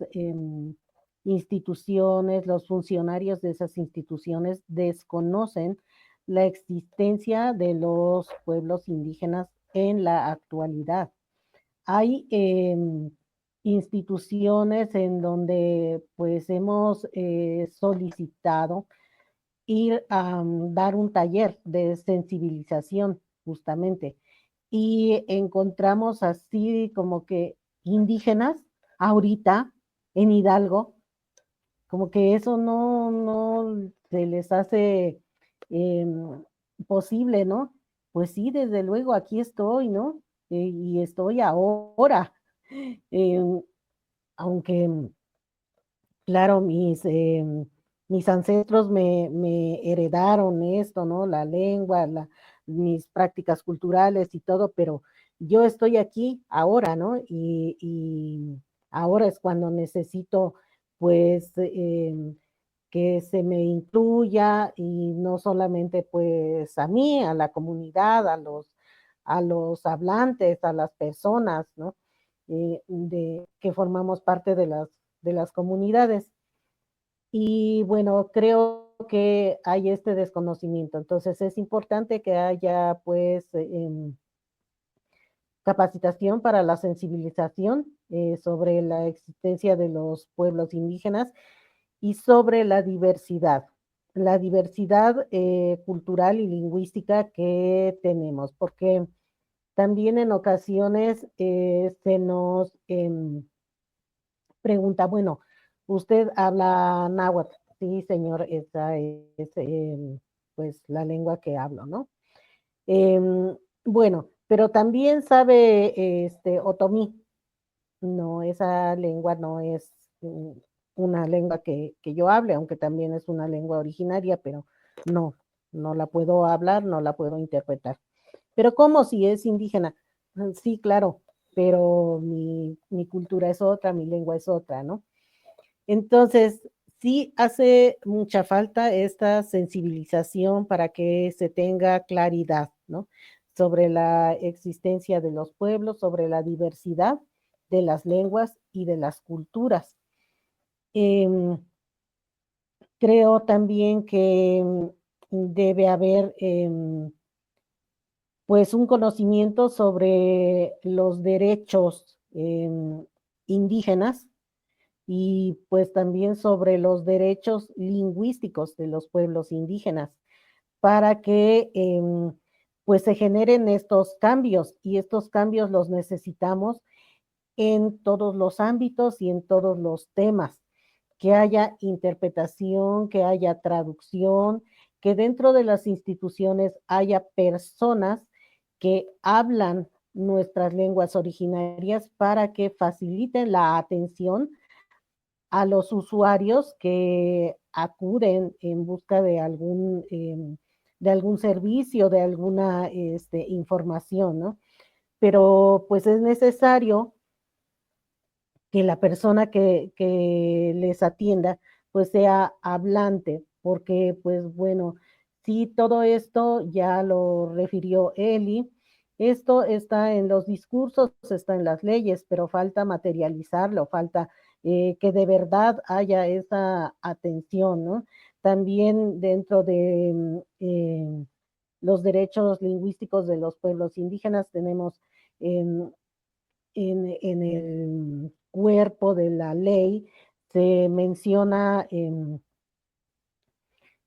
S3: instituciones, los funcionarios de esas instituciones desconocen la existencia de los pueblos indígenas en la actualidad. Hay instituciones en donde pues hemos solicitado ir a dar un taller de sensibilización justamente y encontramos así como que indígenas ahorita en Hidalgo, como que eso no se les hace eh, posible, ¿no? Pues sí, desde luego, aquí estoy, ¿no? Y estoy ahora, eh, aunque, claro, mis ancestros me heredaron esto, ¿no? La lengua, mis prácticas culturales y todo, pero yo estoy aquí ahora, ¿no? Y ahora es cuando necesito, pues, que se me incluya y no solamente, pues, a mí, a la comunidad, a los hablantes, a las personas, ¿no? Que formamos parte de las comunidades. Y bueno, creo que hay este desconocimiento. Entonces es importante que haya pues capacitación para la sensibilización sobre la existencia de los pueblos indígenas y sobre la diversidad cultural y lingüística que tenemos, porque también en ocasiones se nos pregunta, bueno, usted habla náhuatl. Sí, señor, esa es pues la lengua que hablo, ¿no? Bueno, pero también sabe otomí. No, esa lengua no es una lengua que yo hable, aunque también es una lengua originaria, pero no, no la puedo hablar, no la puedo interpretar. Pero ¿cómo si es indígena? Sí, claro, pero mi cultura es otra, mi lengua es otra, ¿no? Entonces, sí hace mucha falta esta sensibilización para que se tenga claridad, ¿no? Sobre la existencia de los pueblos, sobre la diversidad de las lenguas y de las culturas. Em, Creo también que debe haber pues un conocimiento sobre los derechos indígenas y pues también sobre los derechos lingüísticos de los pueblos indígenas para que pues se generen estos cambios y estos cambios los necesitamos en todos los ámbitos y en todos los temas, que haya interpretación, que haya traducción, que dentro de las instituciones haya personas que hablan nuestras lenguas originarias para que faciliten la atención a los usuarios que acuden en busca de algún servicio, de alguna información, ¿no? Pero pues es necesario que la persona que les atienda pues sea hablante, porque pues bueno, sí, todo esto ya lo refirió Eli, Esto está en los discursos, está en las leyes, pero falta materializarlo, falta que de verdad haya esa atención, ¿no? También dentro de los derechos lingüísticos de los pueblos indígenas tenemos en, en el cuerpo de la ley, se menciona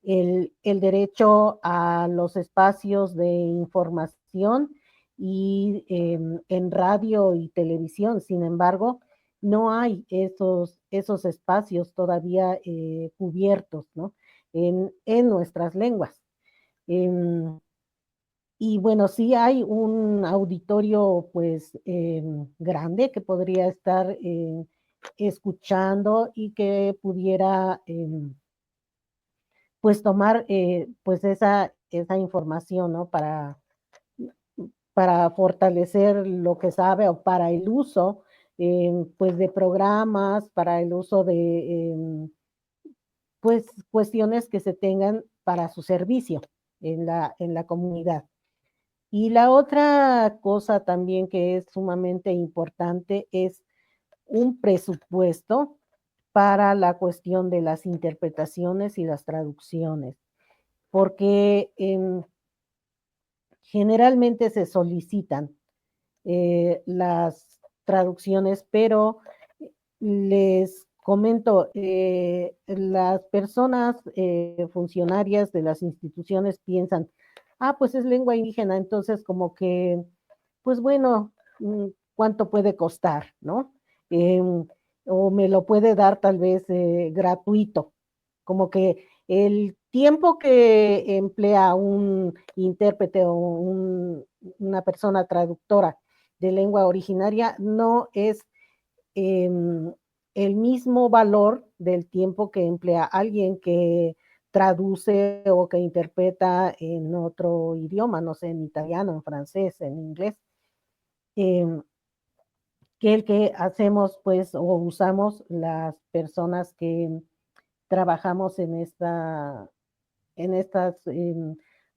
S3: el derecho a los espacios de información y en radio y televisión. Sin embargo, no hay esos espacios todavía cubiertos, ¿no? En nuestras lenguas. Y bueno, sí hay un auditorio pues grande que podría estar escuchando y que pudiera pues tomar pues esa información, ¿no? Para fortalecer lo que sabe o para el uso pues de programas, para el uso de pues cuestiones que se tengan para su servicio en la comunidad. Y la otra cosa también que es sumamente importante es un presupuesto para la cuestión de las interpretaciones y las traducciones, porque generalmente se solicitan las traducciones, pero les comento, las personas funcionarias de las instituciones piensan, pues es lengua indígena, entonces como que, pues bueno, ¿cuánto puede costar, no? O me lo puede dar tal vez gratuito, como que el tiempo que emplea un intérprete o una persona traductora de lengua originaria no es el mismo valor del tiempo que emplea alguien que traduce o que interpreta en otro idioma, no sé, en italiano, en francés, en inglés, que el que hacemos pues o usamos las personas que trabajamos en estas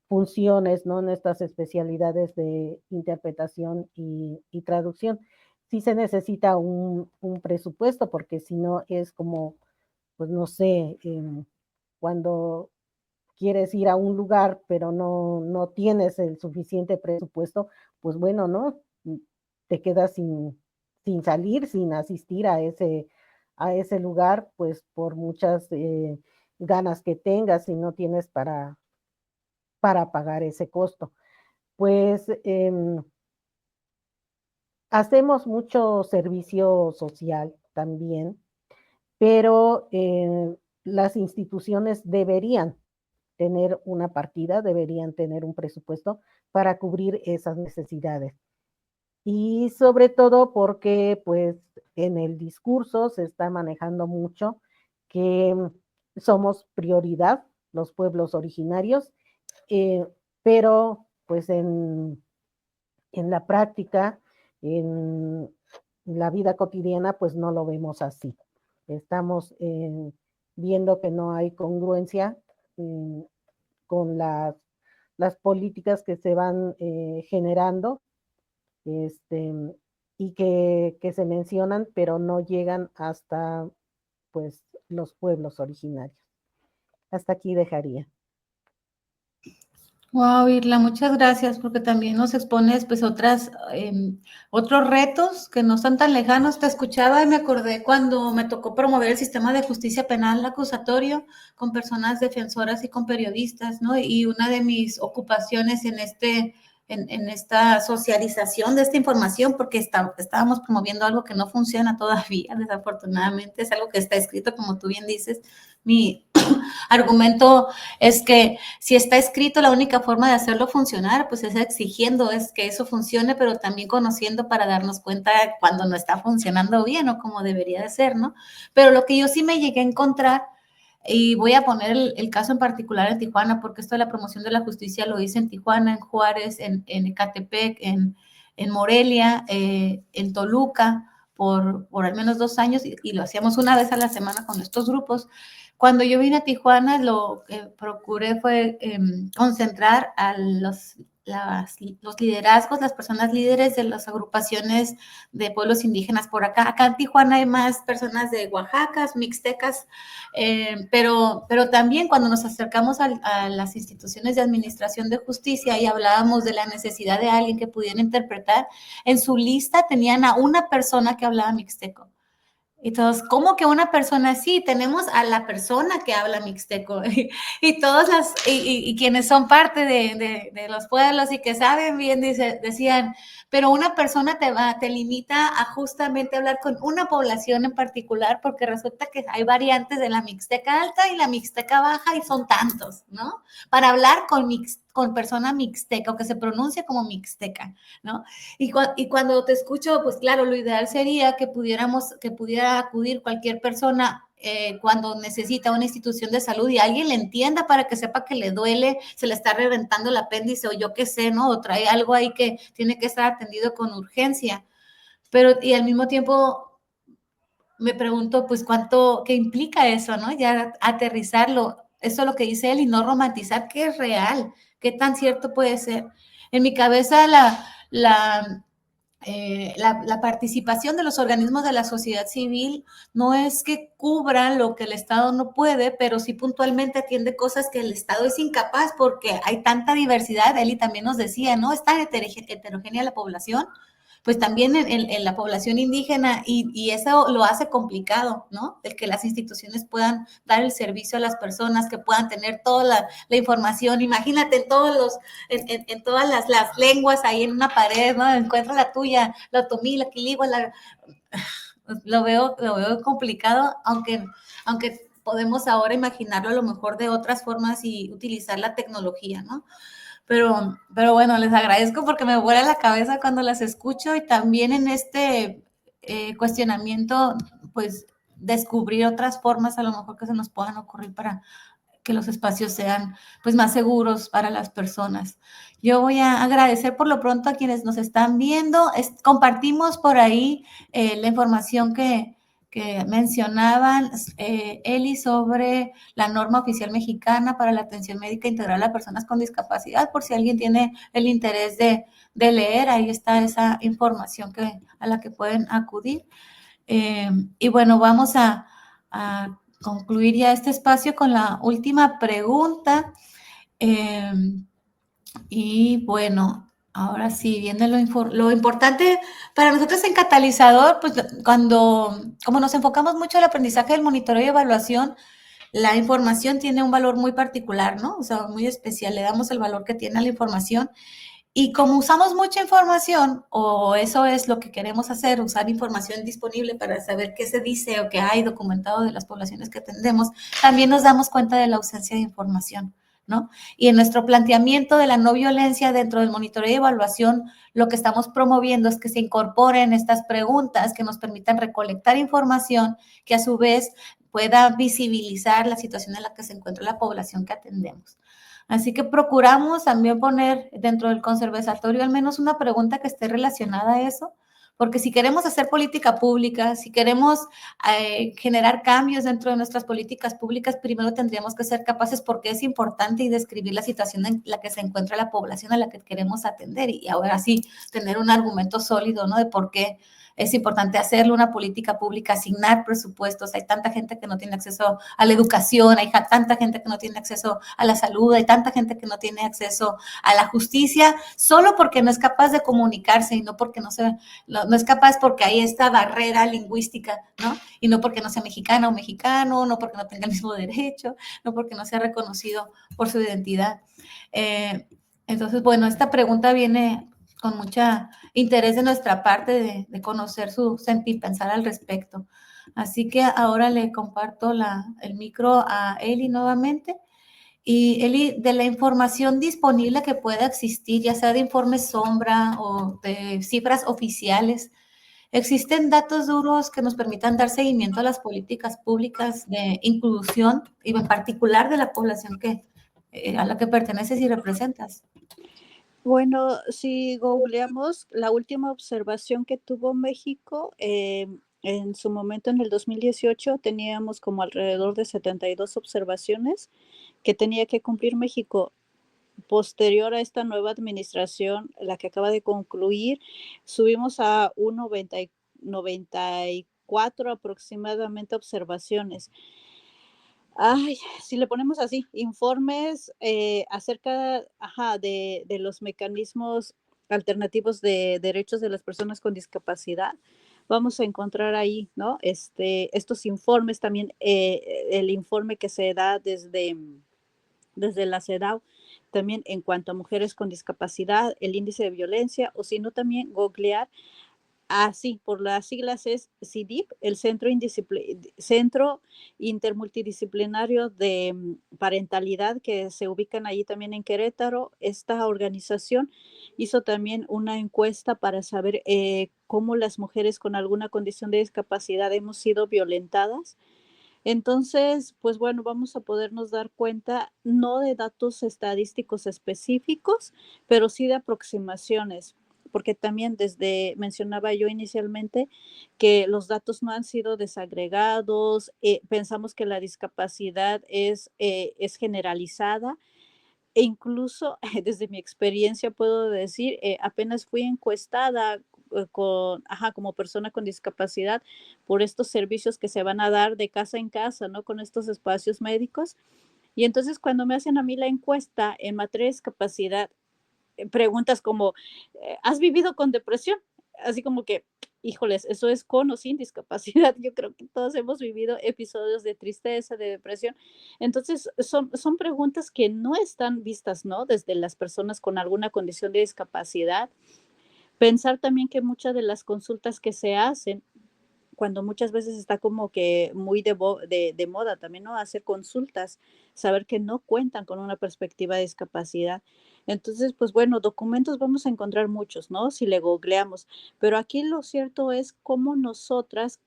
S3: funciones, ¿no? En estas especialidades de interpretación y traducción. Sí se necesita un presupuesto, porque si no es como, pues no sé, cuando quieres ir a un lugar, pero no tienes el suficiente presupuesto, pues bueno, ¿no? Te quedas sin salir, sin asistir a ese lugar, pues por muchas ganas que tengas y no tienes para pagar ese costo. Pues hacemos mucho servicio social también, pero las instituciones deberían tener una partida, deberían tener un presupuesto para cubrir esas necesidades. Y sobre todo porque pues en el discurso se está manejando mucho que somos prioridad los pueblos originarios, pero pues en la práctica, en la vida cotidiana, pues no lo vemos así. Estamos viendo que no hay congruencia con las políticas que se van generando y que se mencionan, pero no llegan hasta pues los pueblos originarios. Hasta aquí dejaría.
S1: Wow, Irla, muchas gracias, porque también nos expones pues otros retos que no están tan lejanos. Te escuchaba y me acordé cuando me tocó promover el sistema de justicia penal acusatorio con personas defensoras y con periodistas, ¿no? Y una de mis ocupaciones en esta socialización de esta información, porque estábamos promoviendo algo que no funciona todavía, desafortunadamente, es algo que está escrito, como tú bien dices. Mi argumento es que si está escrito, la única forma de hacerlo funcionar, pues es exigiendo es que eso funcione, pero también conociendo para darnos cuenta cuando no está funcionando bien o como debería de ser, ¿no? Pero lo que yo sí me llegué a encontrar, y voy a poner el caso en particular en Tijuana, porque esto de la promoción de la justicia lo hice en Tijuana, en Juárez, en Ecatepec, en Morelia, en Toluca, por al menos 2 años, y lo hacíamos una vez a la semana con estos grupos. Cuando yo vine a Tijuana, lo que procuré fue concentrar a los liderazgos, las personas líderes de las agrupaciones de pueblos indígenas por acá. Acá en Tijuana hay más personas de Oaxaca, mixtecas, pero también cuando nos acercamos a las instituciones de administración de justicia y hablábamos de la necesidad de alguien que pudiera interpretar, en su lista tenían a una persona que hablaba mixteco. Y todos, ¿cómo que una persona así? Tenemos a la persona que habla mixteco y todas y quienes son parte de los pueblos y que saben bien, decían, pero una persona te limita a justamente hablar con una población en particular porque resulta que hay variantes de la mixteca alta y la mixteca baja y son tantos, ¿no? Para hablar con persona mixteca o que se pronuncie como mixteca, ¿no? Y cuando te escucho, pues claro, lo ideal sería que pudiera acudir cualquier persona cuando necesita una institución de salud y alguien le entienda para que sepa que le duele, se le está reventando el apéndice o yo qué sé, ¿no? O trae algo ahí que tiene que estar atendido con urgencia. Y al mismo tiempo me pregunto, pues, ¿qué implica eso, no? Ya aterrizarlo, eso es lo que dice él y no romantizar, ¿qué es real? ¿Qué tan cierto puede ser? En mi cabeza la participación de los organismos de la sociedad civil no es que cubran lo que el Estado no puede, pero sí puntualmente atiende cosas que el Estado es incapaz porque hay tanta diversidad. Eli también nos decía, ¿no? Es tan heterogénea la población, pues también en la población indígena y eso lo hace complicado, ¿no? El que las instituciones puedan dar el servicio a las personas, que puedan tener toda la información. Imagínate en todas las lenguas ahí en una pared, ¿no? Encuentra la tuya, la otomí, la quiligua, lo veo complicado, aunque podemos ahora imaginarlo a lo mejor de otras formas y utilizar la tecnología, ¿no? Pero bueno, les agradezco porque me vuela la cabeza cuando las escucho y también en este cuestionamiento, pues descubrir otras formas a lo mejor que se nos puedan ocurrir para que los espacios sean pues más seguros para las personas. Yo voy a agradecer por lo pronto a quienes nos están viendo. Compartimos por ahí la información que mencionaban Eli sobre la norma oficial mexicana para la atención médica integral a personas con discapacidad, por si alguien tiene el interés de leer, ahí está esa información a la que pueden acudir. Y bueno, vamos a concluir ya este espacio con la última pregunta. Y bueno, ahora sí, viendo lo importante para nosotros en Catalizador, pues como nos enfocamos mucho en el aprendizaje del monitoreo y evaluación, la información tiene un valor muy particular, ¿no? O sea, muy especial, le damos el valor que tiene a la información. Y como usamos mucha información, o eso es lo que queremos hacer, usar información disponible para saber qué se dice o qué hay documentado de las poblaciones que atendemos, también nos damos cuenta de la ausencia de información, ¿no? Y en nuestro planteamiento de la no violencia dentro del monitoreo y evaluación, lo que estamos promoviendo es que se incorporen estas preguntas que nos permitan recolectar información que a su vez pueda visibilizar la situación en la que se encuentra la población que atendemos. Así que procuramos también poner dentro del conservatorio al menos una pregunta que esté relacionada a eso, porque si queremos hacer política pública, si queremos generar cambios dentro de nuestras políticas públicas, primero tendríamos que ser capaces, porque es importante, y describir la situación en la que se encuentra la población a la que queremos atender, y ahora sí tener un argumento sólido, ¿no? De por qué es importante hacerlo, una política pública, asignar presupuestos. Hay tanta gente que no tiene acceso a la educación, hay tanta gente que no tiene acceso a la salud, hay tanta gente que no tiene acceso a la justicia, solo porque no es capaz de comunicarse y no porque no es capaz, porque hay esta barrera lingüística, ¿no? Y no porque no sea mexicana o mexicano, no porque no tenga el mismo derecho, no porque no sea reconocido por su identidad. Entonces, bueno, esta pregunta viene con mucho interés de nuestra parte de conocer su sentir, pensar al respecto. Así que ahora le comparto el micro a Eli nuevamente. Y Eli, de la información disponible que pueda existir, ya sea de informes sombra o de cifras oficiales, ¿existen datos duros que nos permitan dar seguimiento a las políticas públicas de inclusión y en particular de la población a la que perteneces y representas?
S2: Bueno, si googleamos la última observación que tuvo México, en su momento en el 2018 teníamos como alrededor de 72 observaciones que tenía que cumplir México. posterior a esta nueva administración, la que acaba de concluir, subimos a un 94 aproximadamente observaciones. Ay, si le ponemos así, informes acerca de los mecanismos alternativos de derechos de las personas con discapacidad, vamos a encontrar ahí, ¿no? Estos informes también, el informe que se da desde la CEDAW, también en cuanto a mujeres con discapacidad, el índice de violencia, o si no, también googlear. Sí, por las siglas es CIDIP, el Centro Intermultidisciplinario de Parentalidad, que se ubican allí también en Querétaro. Esta organización hizo también una encuesta para saber cómo las mujeres con alguna condición de discapacidad hemos sido violentadas. Entonces, pues bueno, vamos a podernos dar cuenta, no de datos estadísticos específicos, pero sí de aproximaciones, porque también mencionaba yo inicialmente que los datos no han sido desagregados, pensamos que la discapacidad es generalizada, e incluso desde mi experiencia puedo decir, apenas fui encuestada como persona con discapacidad por estos servicios que se van a dar de casa en casa, ¿no? Con estos espacios médicos. Y entonces cuando me hacen a mí la encuesta en materia de discapacidad, preguntas como, ¿has vivido con depresión? Así como que, híjoles, eso es con o sin discapacidad. Yo creo que todos hemos vivido episodios de tristeza, de depresión. Entonces, son preguntas que no están vistas, ¿no? Desde las personas con alguna condición de discapacidad. Pensar también que muchas de las consultas que se hacen, cuando muchas veces está como que muy de moda también, ¿no? Hacer consultas, saber que no cuentan con una perspectiva de discapacidad. Entonces, pues bueno, documentos vamos a encontrar muchos, ¿no? Si le googleamos, pero aquí lo cierto es cómo nosotras,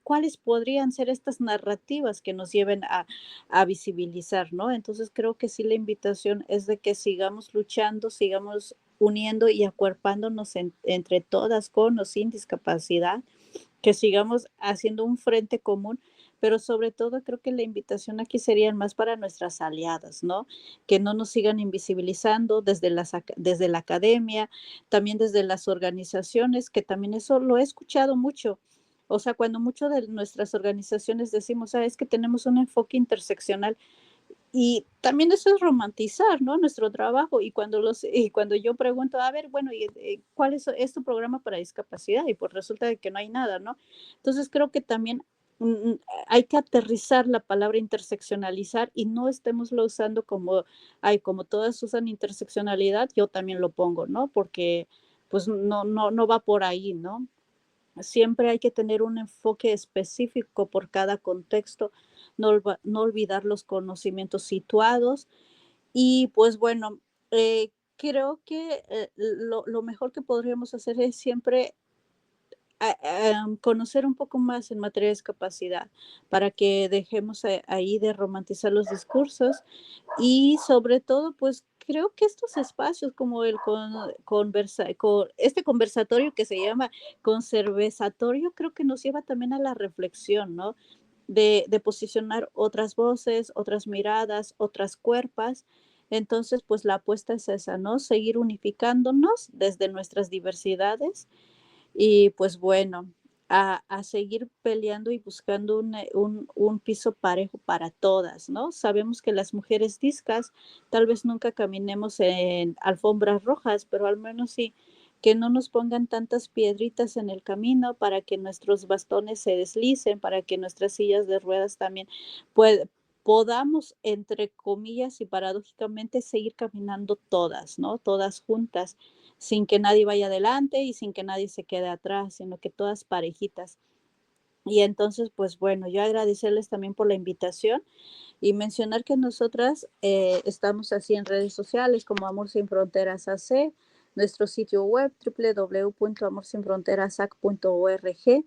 S2: cuáles podrían ser estas narrativas que nos lleven a visibilizar, ¿no? Entonces creo que sí la invitación es de que sigamos luchando, sigamos uniendo y acuerpándonos entre todas con o sin discapacidad, que sigamos haciendo un frente común, pero sobre todo creo que la invitación aquí sería más para nuestras aliadas, ¿no? Que no nos sigan invisibilizando desde la academia, también desde las organizaciones, que también eso lo he escuchado mucho. O sea, cuando mucho de nuestras organizaciones decimos, es que tenemos un enfoque interseccional, y también eso es romantizar, ¿no? Nuestro trabajo. Y cuando yo pregunto, a ver, bueno, ¿cuál es tu programa para discapacidad? Y pues resulta de que no hay nada, ¿no? Entonces creo que también hay que aterrizar la palabra interseccionalizar y no estémoslo usando como todas usan interseccionalidad, yo también lo pongo, ¿no? Porque pues no va por ahí, ¿no? Siempre hay que tener un enfoque específico por cada contexto, no olvidar los conocimientos situados y pues bueno, creo que lo mejor que podríamos hacer es siempre conocer un poco más en materia de discapacidad para que dejemos ahí de romantizar los discursos y sobre todo, pues creo que estos espacios como este conversatorio que se llama conservatorio, creo que nos lleva también a la reflexión, ¿no? De posicionar otras voces, otras miradas, otras cuerpas. Entonces, pues la apuesta es esa, ¿no? Seguir unificándonos desde nuestras diversidades y pues bueno, a seguir peleando y buscando un piso parejo para todas, ¿no? Sabemos que las mujeres discas tal vez nunca caminemos en alfombras rojas, pero al menos sí que no nos pongan tantas piedritas en el camino para que nuestros bastones se deslicen, para que nuestras sillas de ruedas también podamos, entre comillas y paradójicamente, seguir caminando todas, ¿no? Todas juntas, sin que nadie vaya adelante y sin que nadie se quede atrás, sino que todas parejitas. Y entonces, pues bueno, yo agradecerles también por la invitación y mencionar que nosotras estamos así en redes sociales como Amor Sin Fronteras AC, nuestro sitio web www.amorsinfronterasac.org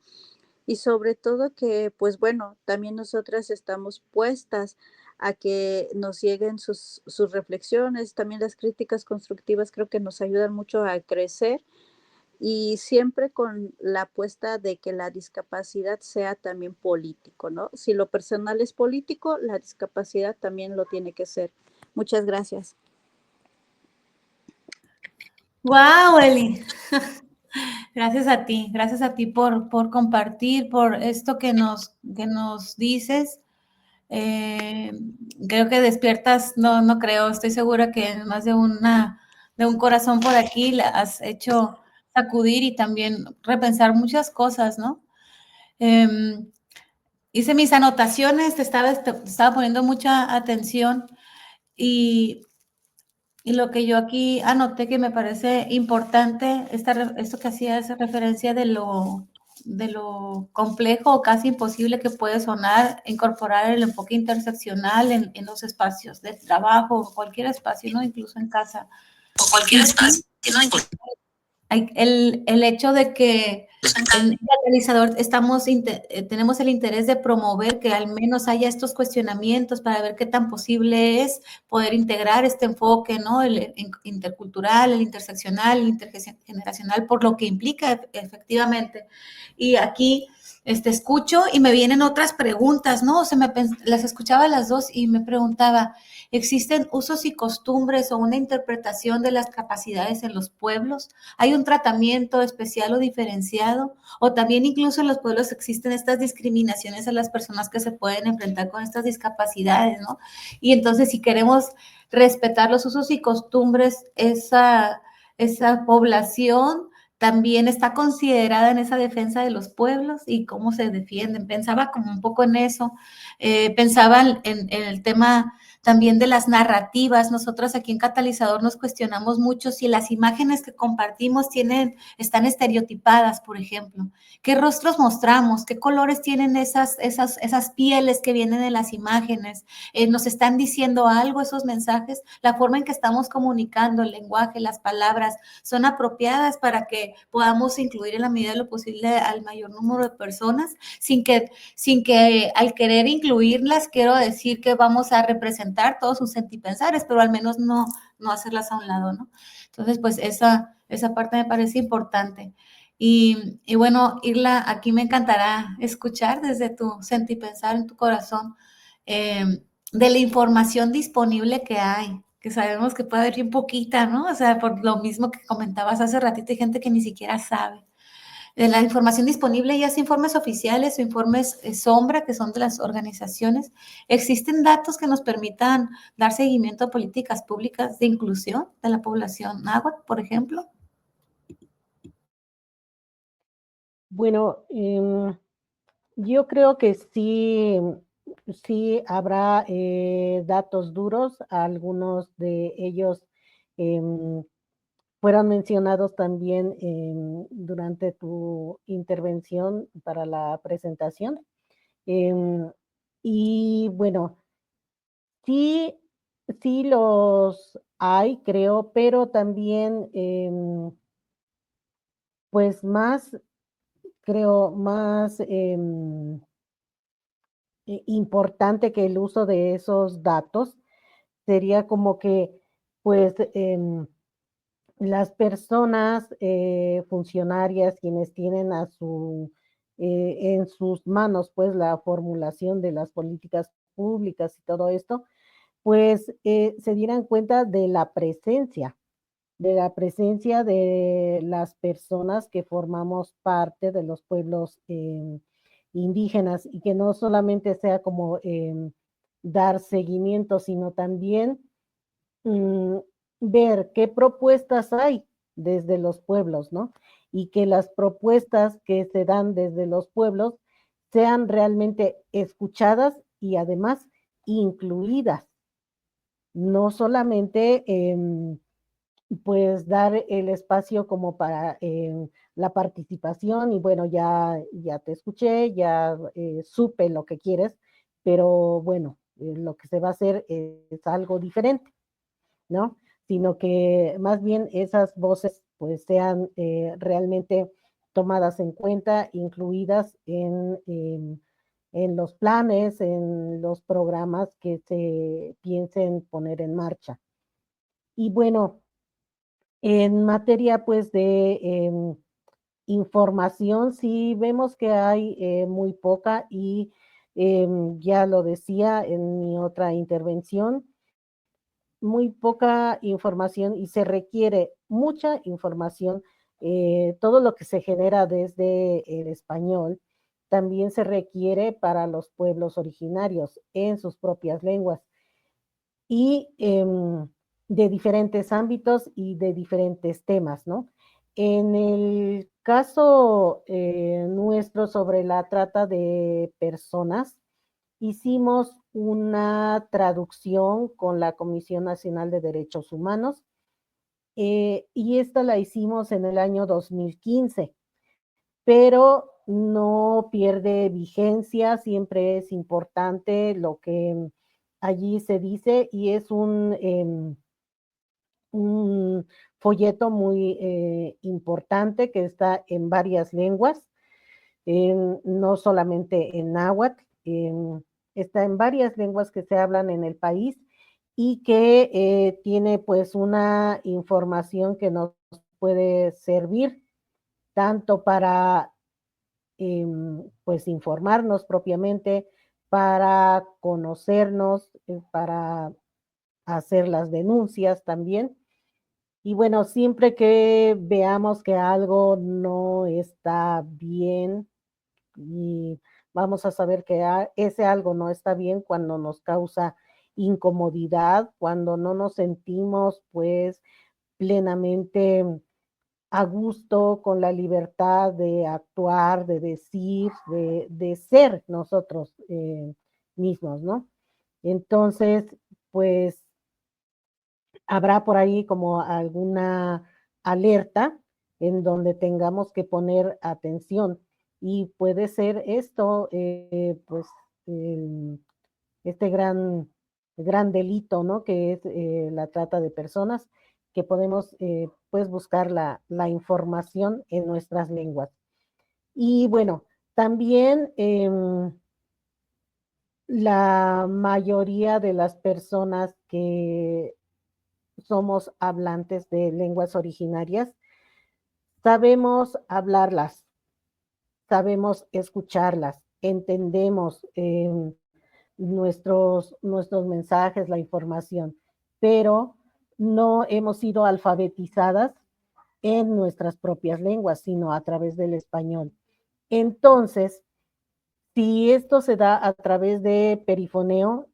S2: y sobre todo que, pues bueno, también nosotras estamos puestas a que nos lleguen sus reflexiones, también las críticas constructivas creo que nos ayudan mucho a crecer y siempre con la apuesta de que la discapacidad sea también político, ¿no? Si lo personal es político, la discapacidad también lo tiene que ser. Muchas gracias.
S1: Wow, Eli. Gracias a ti por compartir, por esto que nos dices. Eh, Creo que despiertas, no creo, estoy segura que más de un corazón por aquí la has hecho sacudir y también repensar muchas cosas, ¿no? Em, Hice mis anotaciones, te estaba poniendo mucha atención y y lo que yo aquí anoté que me parece importante, esto que hacía esa referencia de lo complejo o casi imposible que puede sonar incorporar el enfoque interseccional en los espacios de trabajo, cualquier espacio, ¿no? Incluso en casa.
S4: O cualquier
S1: Y
S4: espacio, ¿no?
S1: el hecho de que en Catalizador tenemos el interés de promover que al menos haya estos cuestionamientos para ver qué tan posible es poder integrar este enfoque, ¿no? El intercultural, el interseccional, el intergeneracional, por lo que implica efectivamente. Y aquí escucho y me vienen otras preguntas, ¿no? O sea, las escuchaba las dos y me preguntaba, ¿existen usos y costumbres o una interpretación de las capacidades en los pueblos? ¿Hay un tratamiento especial o diferenciado? O también incluso en los pueblos existen estas discriminaciones a las personas que se pueden enfrentar con estas discapacidades, ¿no? Y entonces si queremos respetar los usos y costumbres, esa población también está considerada en esa defensa de los pueblos y cómo se defienden. Pensaba como un poco en eso, pensaba en el tema también de las narrativas. Nosotros aquí en Catalizador nos cuestionamos mucho si las imágenes que compartimos están estereotipadas, por ejemplo. ¿Qué rostros mostramos? ¿Qué colores tienen esas pieles que vienen en las imágenes? ¿Nos están diciendo algo esos mensajes? La forma en que estamos comunicando, el lenguaje, las palabras, son apropiadas para que podamos incluir en la medida de lo posible al mayor número de personas, sin que al querer incluirlas, quiero decir que vamos a representar todos sus sentipensares, pero al menos no hacerlas a un lado, ¿no? Entonces, pues esa parte me parece importante. Y bueno, Irla, aquí me encantará escuchar desde tu sentipensar en tu corazón de la información disponible que sabemos que puede haber bien poquita, ¿no? O sea, por lo mismo que comentabas hace ratito, hay gente que ni siquiera sabe de la información disponible, ya sea informes oficiales o informes sombra, que son de las organizaciones. ¿Existen datos que nos permitan dar seguimiento a políticas públicas de inclusión de la población náhuatl, por ejemplo?
S3: Bueno, yo creo que sí habrá datos duros, algunos de ellos fueron mencionados también durante tu intervención para la presentación. Em, y bueno, sí, sí los hay, creo, pero también, pues más, creo, más importante que el uso de esos datos sería como que, pues, las personas funcionarias quienes tienen en sus manos, pues, la formulación de las políticas públicas y todo esto, pues, se dieran cuenta de la presencia de las personas que formamos parte de los pueblos indígenas y que no solamente sea como dar seguimiento, sino también mm, ver qué propuestas hay desde los pueblos, ¿no? Y que las propuestas que se dan desde los pueblos sean realmente escuchadas y además incluidas, no solamente pues dar el espacio como para la participación y bueno, ya te escuché, ya supe lo que quieres, pero bueno, lo que se va a hacer es algo diferente, ¿no? Sino que más bien esas voces pues sean realmente tomadas en cuenta, incluidas en los planes, en los programas que se piensen poner en marcha. Y bueno, en materia pues de información, sí vemos que hay muy poca y ya lo decía en mi otra intervención, muy poca información y se requiere mucha información. Todo lo que se genera desde el español también se requiere para los pueblos originarios en sus propias lenguas y de diferentes ámbitos y de diferentes temas, ¿no? En el caso nuestro sobre la trata de personas, hicimos una traducción con la Comisión Nacional de Derechos Humanos y esta la hicimos en el año 2015, pero no pierde vigencia, siempre es importante lo que allí se dice y es un folleto muy importante que está en varias lenguas, no solamente en náhuatl, está en varias lenguas que se hablan en el país y que tiene pues una información que nos puede servir tanto para pues informarnos propiamente, para conocernos, para hacer las denuncias también. Y bueno, siempre que veamos que algo no está bien y vamos a saber que ese algo no está bien cuando nos causa incomodidad, cuando no nos sentimos pues plenamente a gusto, con la libertad de actuar, de decir, de ser nosotros mismos, ¿no? Entonces, pues habrá por ahí como alguna alerta en donde tengamos que poner atención. Y puede ser esto, pues, este gran delito, ¿no? Que es la trata de personas, que podemos, pues, buscar la información en nuestras lenguas. Y bueno, también la mayoría de las personas que somos hablantes de lenguas originarias, sabemos hablarlas, sabemos escucharlas, entendemos nuestros mensajes, la información, pero no hemos sido alfabetizadas en nuestras propias lenguas, sino a través del español. Entonces, si esto se da a través de perifoneo,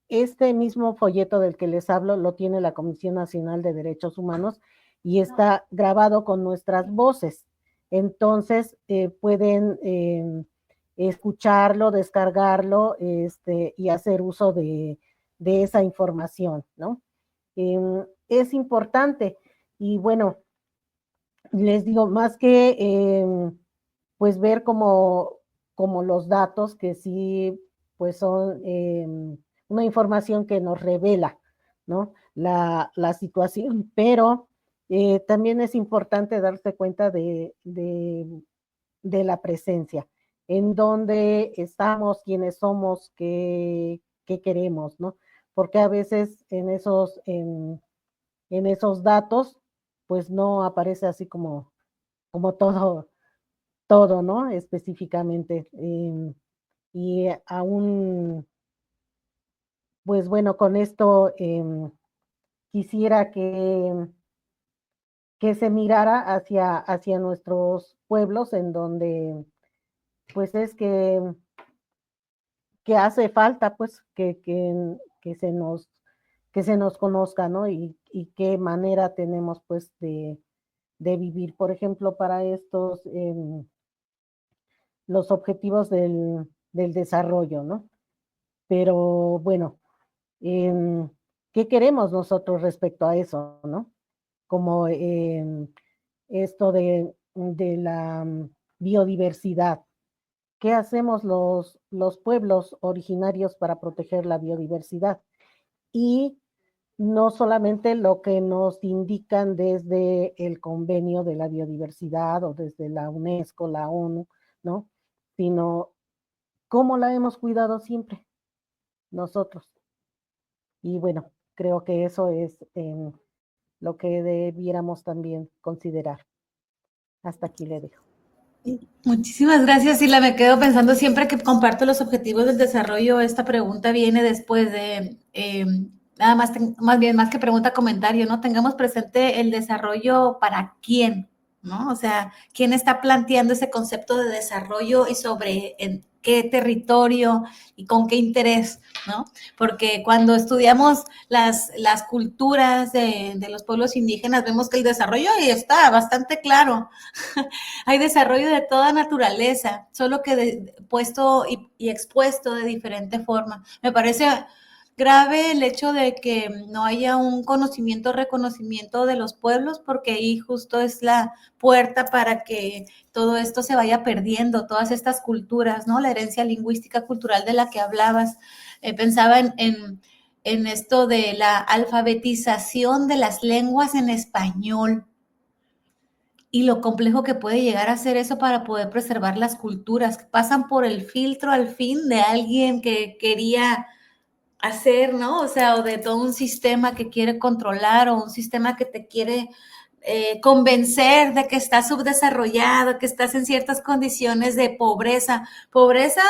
S3: este mismo folleto del que les hablo lo tiene la Comisión Nacional de Derechos Humanos y está grabado con nuestras voces. Entonces, pueden escucharlo, descargarlo y hacer uso de esa información, ¿no? Es importante y bueno, les digo, más que pues ver como los datos que sí pues son una información que nos revela, ¿no? La situación, pero también es importante darse cuenta de la presencia, en dónde estamos, quiénes somos, qué queremos, ¿no? Porque a veces en esos datos, pues no aparece así como todo, ¿no? Específicamente. Y aún, pues bueno, con esto quisiera que se mirara hacia nuestros pueblos en donde pues es que hace falta pues que se nos conozca, ¿no? Y qué manera tenemos pues de vivir, por ejemplo, para estos, los objetivos del desarrollo, ¿no? Pero bueno, em, ¿qué queremos nosotros respecto a eso, ¿no? Como esto de la biodiversidad. ¿Qué hacemos los pueblos originarios para proteger la biodiversidad? Y no solamente lo que nos indican desde el convenio de la biodiversidad o desde la UNESCO, la ONU, ¿no? Sino cómo la hemos cuidado siempre nosotros. Y bueno, creo que eso es lo que debiéramos también considerar. Hasta aquí le dejo.
S1: Muchísimas gracias, Sila. Me quedo pensando siempre que comparto los objetivos del desarrollo, esta pregunta viene después de, nada más, más bien, más que pregunta, comentario, ¿no? Tengamos presente el desarrollo para quién, ¿no? O sea, quién está planteando ese concepto de desarrollo y sobre en qué territorio y con qué interés, ¿no? Porque cuando estudiamos las culturas de los pueblos indígenas, vemos que el desarrollo ahí está bastante claro. Hay desarrollo de toda naturaleza, solo que puesto y expuesto de diferente forma. Me parece grave el hecho de que no haya un conocimiento, reconocimiento de los pueblos, porque ahí justo es la puerta para que todo esto se vaya perdiendo, todas estas culturas, ¿no? La herencia lingüística cultural de la que hablabas. Pensaba en esto de la alfabetización de las lenguas en español y lo complejo que puede llegar a ser eso para poder preservar las culturas, que pasan por el filtro al fin de alguien que quería hacer, ¿no? O sea, o de todo un sistema que quiere controlar o un sistema que te quiere convencer de que estás subdesarrollado, que estás en ciertas condiciones de pobreza, pobreza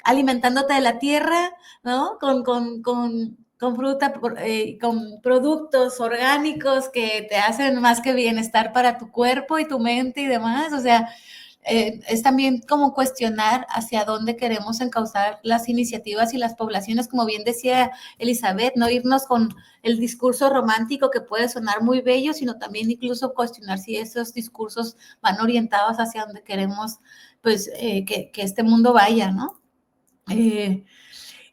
S1: alimentándote de la tierra, ¿no? Con fruta, con productos orgánicos que te hacen más que bienestar para tu cuerpo y tu mente y demás. O sea, es también como cuestionar hacia dónde queremos encauzar las iniciativas y las poblaciones, como bien decía Elizabeth, no irnos con el discurso romántico que puede sonar muy bello, sino también incluso cuestionar si esos discursos van orientados hacia donde queremos pues que este mundo vaya, ¿no?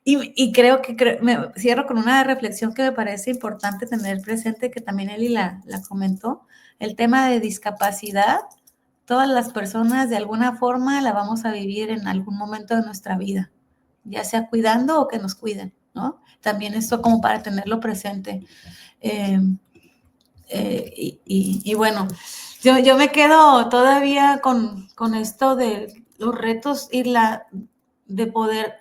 S1: Y creo que me cierro con una reflexión que me parece importante tener presente, que también Eli la comentó, el tema de discapacidad. Todas las personas de alguna forma la vamos a vivir en algún momento de nuestra vida, ya sea cuidando o que nos cuiden, ¿no? También esto como para tenerlo presente. Y bueno, yo me quedo todavía con esto de los retos y de poder.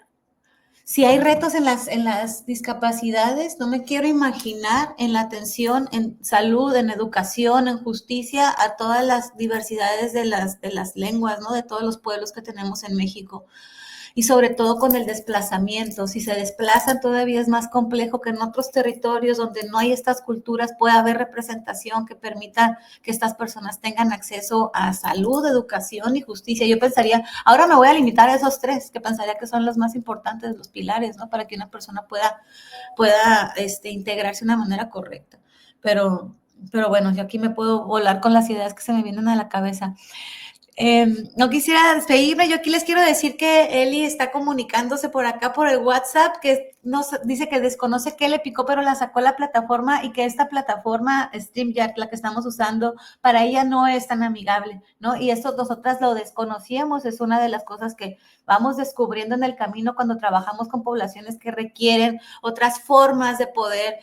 S1: Si hay retos en las discapacidades, no me quiero imaginar en la atención, en salud, en educación, en justicia, a todas las diversidades de las lenguas, ¿no? De todos los pueblos que tenemos en México. Y sobre todo con el desplazamiento. Si se desplazan todavía es más complejo que en otros territorios donde no hay estas culturas, pueda haber representación que permita que estas personas tengan acceso a salud, educación y justicia. Yo pensaría, ahora me voy a limitar a esos tres, que pensaría que son los más importantes, los pilares, ¿no? Para que una persona pueda integrarse de una manera correcta. Pero bueno, yo aquí me puedo volar con las ideas que se me vienen a la cabeza. No quisiera despedirme, yo aquí les quiero decir que Eli está comunicándose por acá por el WhatsApp, que nos dice que desconoce qué le picó, pero la sacó a la plataforma y que esta plataforma StreamYard, la que estamos usando, para ella no es tan amigable, ¿no? Y esto nosotras lo desconocíamos, es una de las cosas que vamos descubriendo en el camino cuando trabajamos con poblaciones que requieren otras formas de poder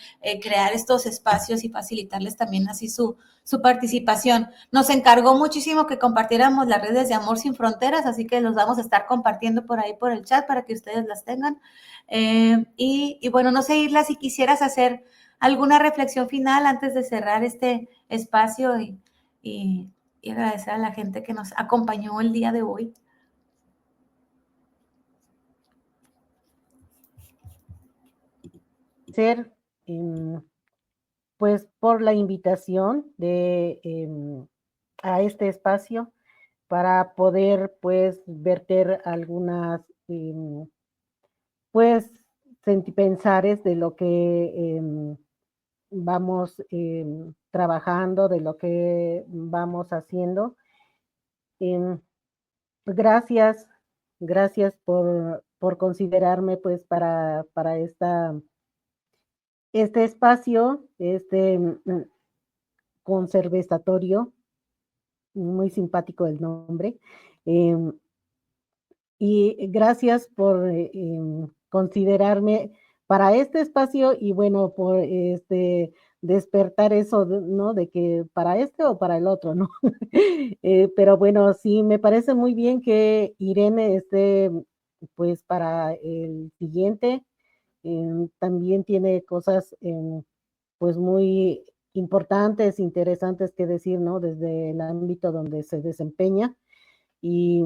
S1: crear estos espacios y facilitarles también así su participación. Nos encargó muchísimo que compartiéramos las redes de Amor Sin Fronteras, así que los vamos a estar compartiendo por ahí por el chat para que ustedes las tengan. Y bueno, no sé, Isla, si quisieras hacer alguna reflexión final antes de cerrar este espacio y agradecer a la gente que nos acompañó el día de hoy.
S3: Ser, pues, por la invitación a este espacio para poder, pues, verter algunas, pues, pensares de lo que vamos trabajando, de lo que vamos haciendo. Gracias, gracias por considerarme, pues, para este espacio, conservatorio, muy simpático el nombre. Y gracias por considerarme para este espacio y bueno, por despertar eso, ¿no? De que para este o para el otro, ¿no? Pero bueno, sí, me parece muy bien que Irene esté, pues, para el siguiente. También tiene cosas, pues, muy importantes, interesantes que decir, ¿no? Desde el ámbito donde se desempeña. y,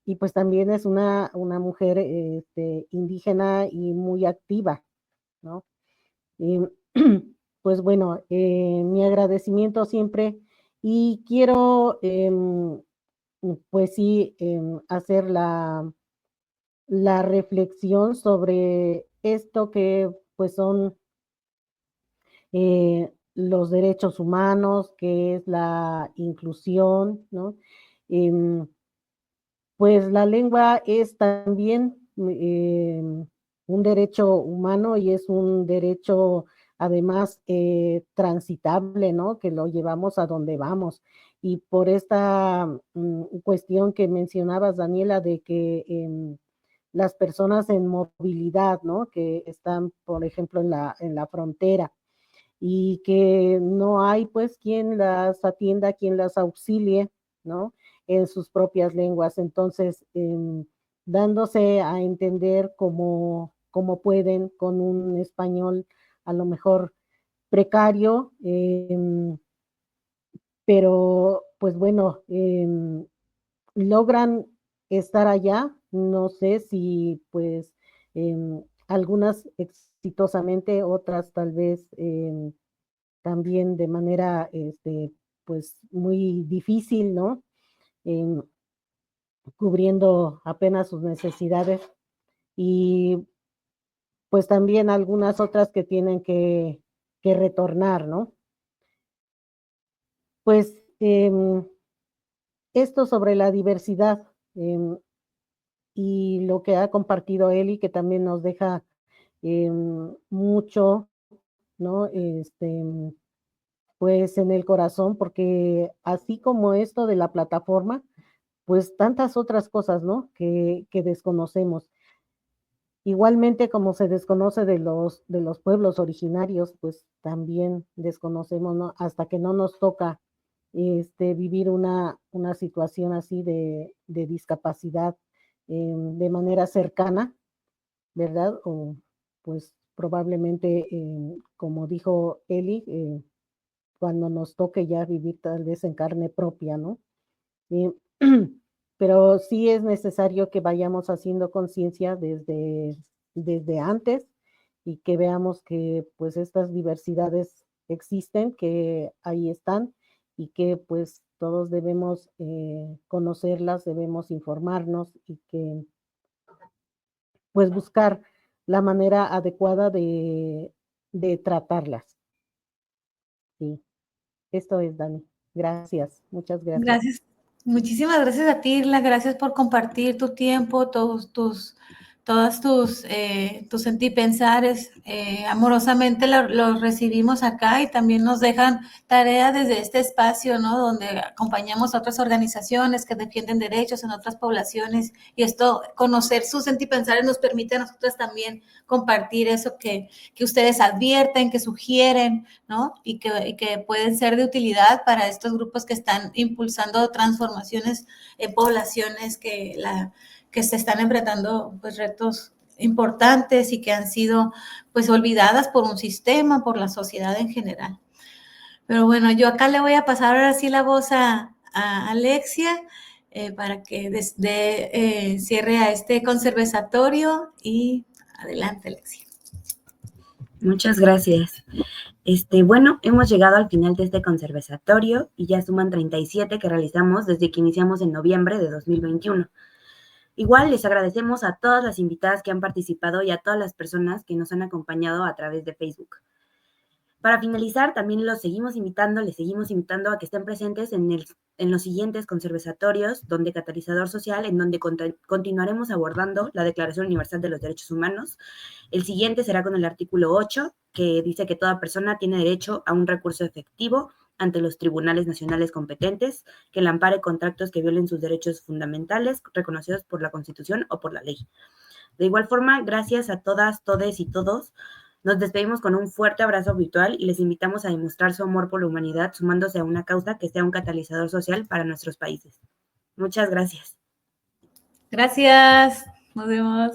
S3: y pues también es una mujer indígena y muy activa, ¿no? Y, pues bueno, mi agradecimiento siempre y quiero pues sí hacer la reflexión sobre esto que pues son los derechos humanos, que es la inclusión, ¿no? Em, pues la lengua es también un derecho humano y es un derecho además transitable, ¿no? Que lo llevamos a donde vamos. Y por esta cuestión que mencionabas, Daniela, de que las personas en movilidad, ¿no? Que están, por ejemplo, en la frontera y que no hay pues quien las atienda, quien las auxilie, ¿no? En sus propias lenguas. Entonces, dándose a entender como pueden con un español a lo mejor precario, pero pues bueno, logran estar allá, no sé si pues algunas exitosamente, otras tal vez también de manera pues muy difícil, ¿no? Em, cubriendo apenas sus necesidades y pues también algunas otras que tienen que retornar, ¿no? Pues esto sobre la diversidad y lo que ha compartido Eli, que también nos deja mucho, ¿no? Pues en el corazón, porque así como esto de la plataforma, pues tantas otras cosas, ¿no? Que desconocemos. Igualmente como se desconoce de los pueblos originarios, pues también desconocemos, ¿no? Hasta que no nos toca vivir una situación así de discapacidad de manera cercana, ¿verdad? O pues probablemente, como dijo Eli, cuando nos toque ya vivir tal vez en carne propia, ¿no? Eh, pero sí es necesario que vayamos haciendo conciencia desde antes y que veamos que pues estas diversidades existen, que ahí están y que pues todos debemos conocerlas, debemos informarnos y que pues buscar la manera adecuada de tratarlas. Sí, esto es, Dani. Gracias, muchas gracias.
S1: Gracias. Muchísimas gracias a ti, Irla. Gracias por compartir tu tiempo, todos tus sentipensares. Amorosamente los recibimos acá y también nos dejan tarea desde este espacio, ¿no? Donde acompañamos a otras organizaciones que defienden derechos en otras poblaciones y esto, conocer sus sentipensares nos permite a nosotros también compartir eso que ustedes advierten, que sugieren, ¿no? Y que pueden ser de utilidad para estos grupos que están impulsando transformaciones en poblaciones que se están enfrentando pues retos importantes y que han sido pues olvidadas por un sistema, por la sociedad en general. Pero bueno, yo acá le voy a pasar ahora sí la voz a Alexia para que cierre a este conservatorio y adelante, Alexia.
S4: Muchas gracias. Bueno, hemos llegado al final de este conservatorio y ya suman 37 que realizamos desde que iniciamos en noviembre de 2021. Igual les agradecemos a todas las invitadas que han participado y a todas las personas que nos han acompañado a través de Facebook. Para finalizar, también les seguimos invitando a que estén presentes en los siguientes conservatorios, donde Catalizador Social, en donde continuaremos abordando la Declaración Universal de los Derechos Humanos. El siguiente será con el artículo 8, que dice que toda persona tiene derecho a un recurso efectivo ante los tribunales nacionales competentes, que la ampare contra actos que violen sus derechos fundamentales reconocidos por la Constitución o por la ley. De igual forma, gracias a todas, todes y todos. Nos despedimos con un fuerte abrazo virtual y les invitamos a demostrar su amor por la humanidad sumándose a una causa que sea un catalizador social para nuestros países. Muchas gracias.
S1: Gracias. Nos vemos.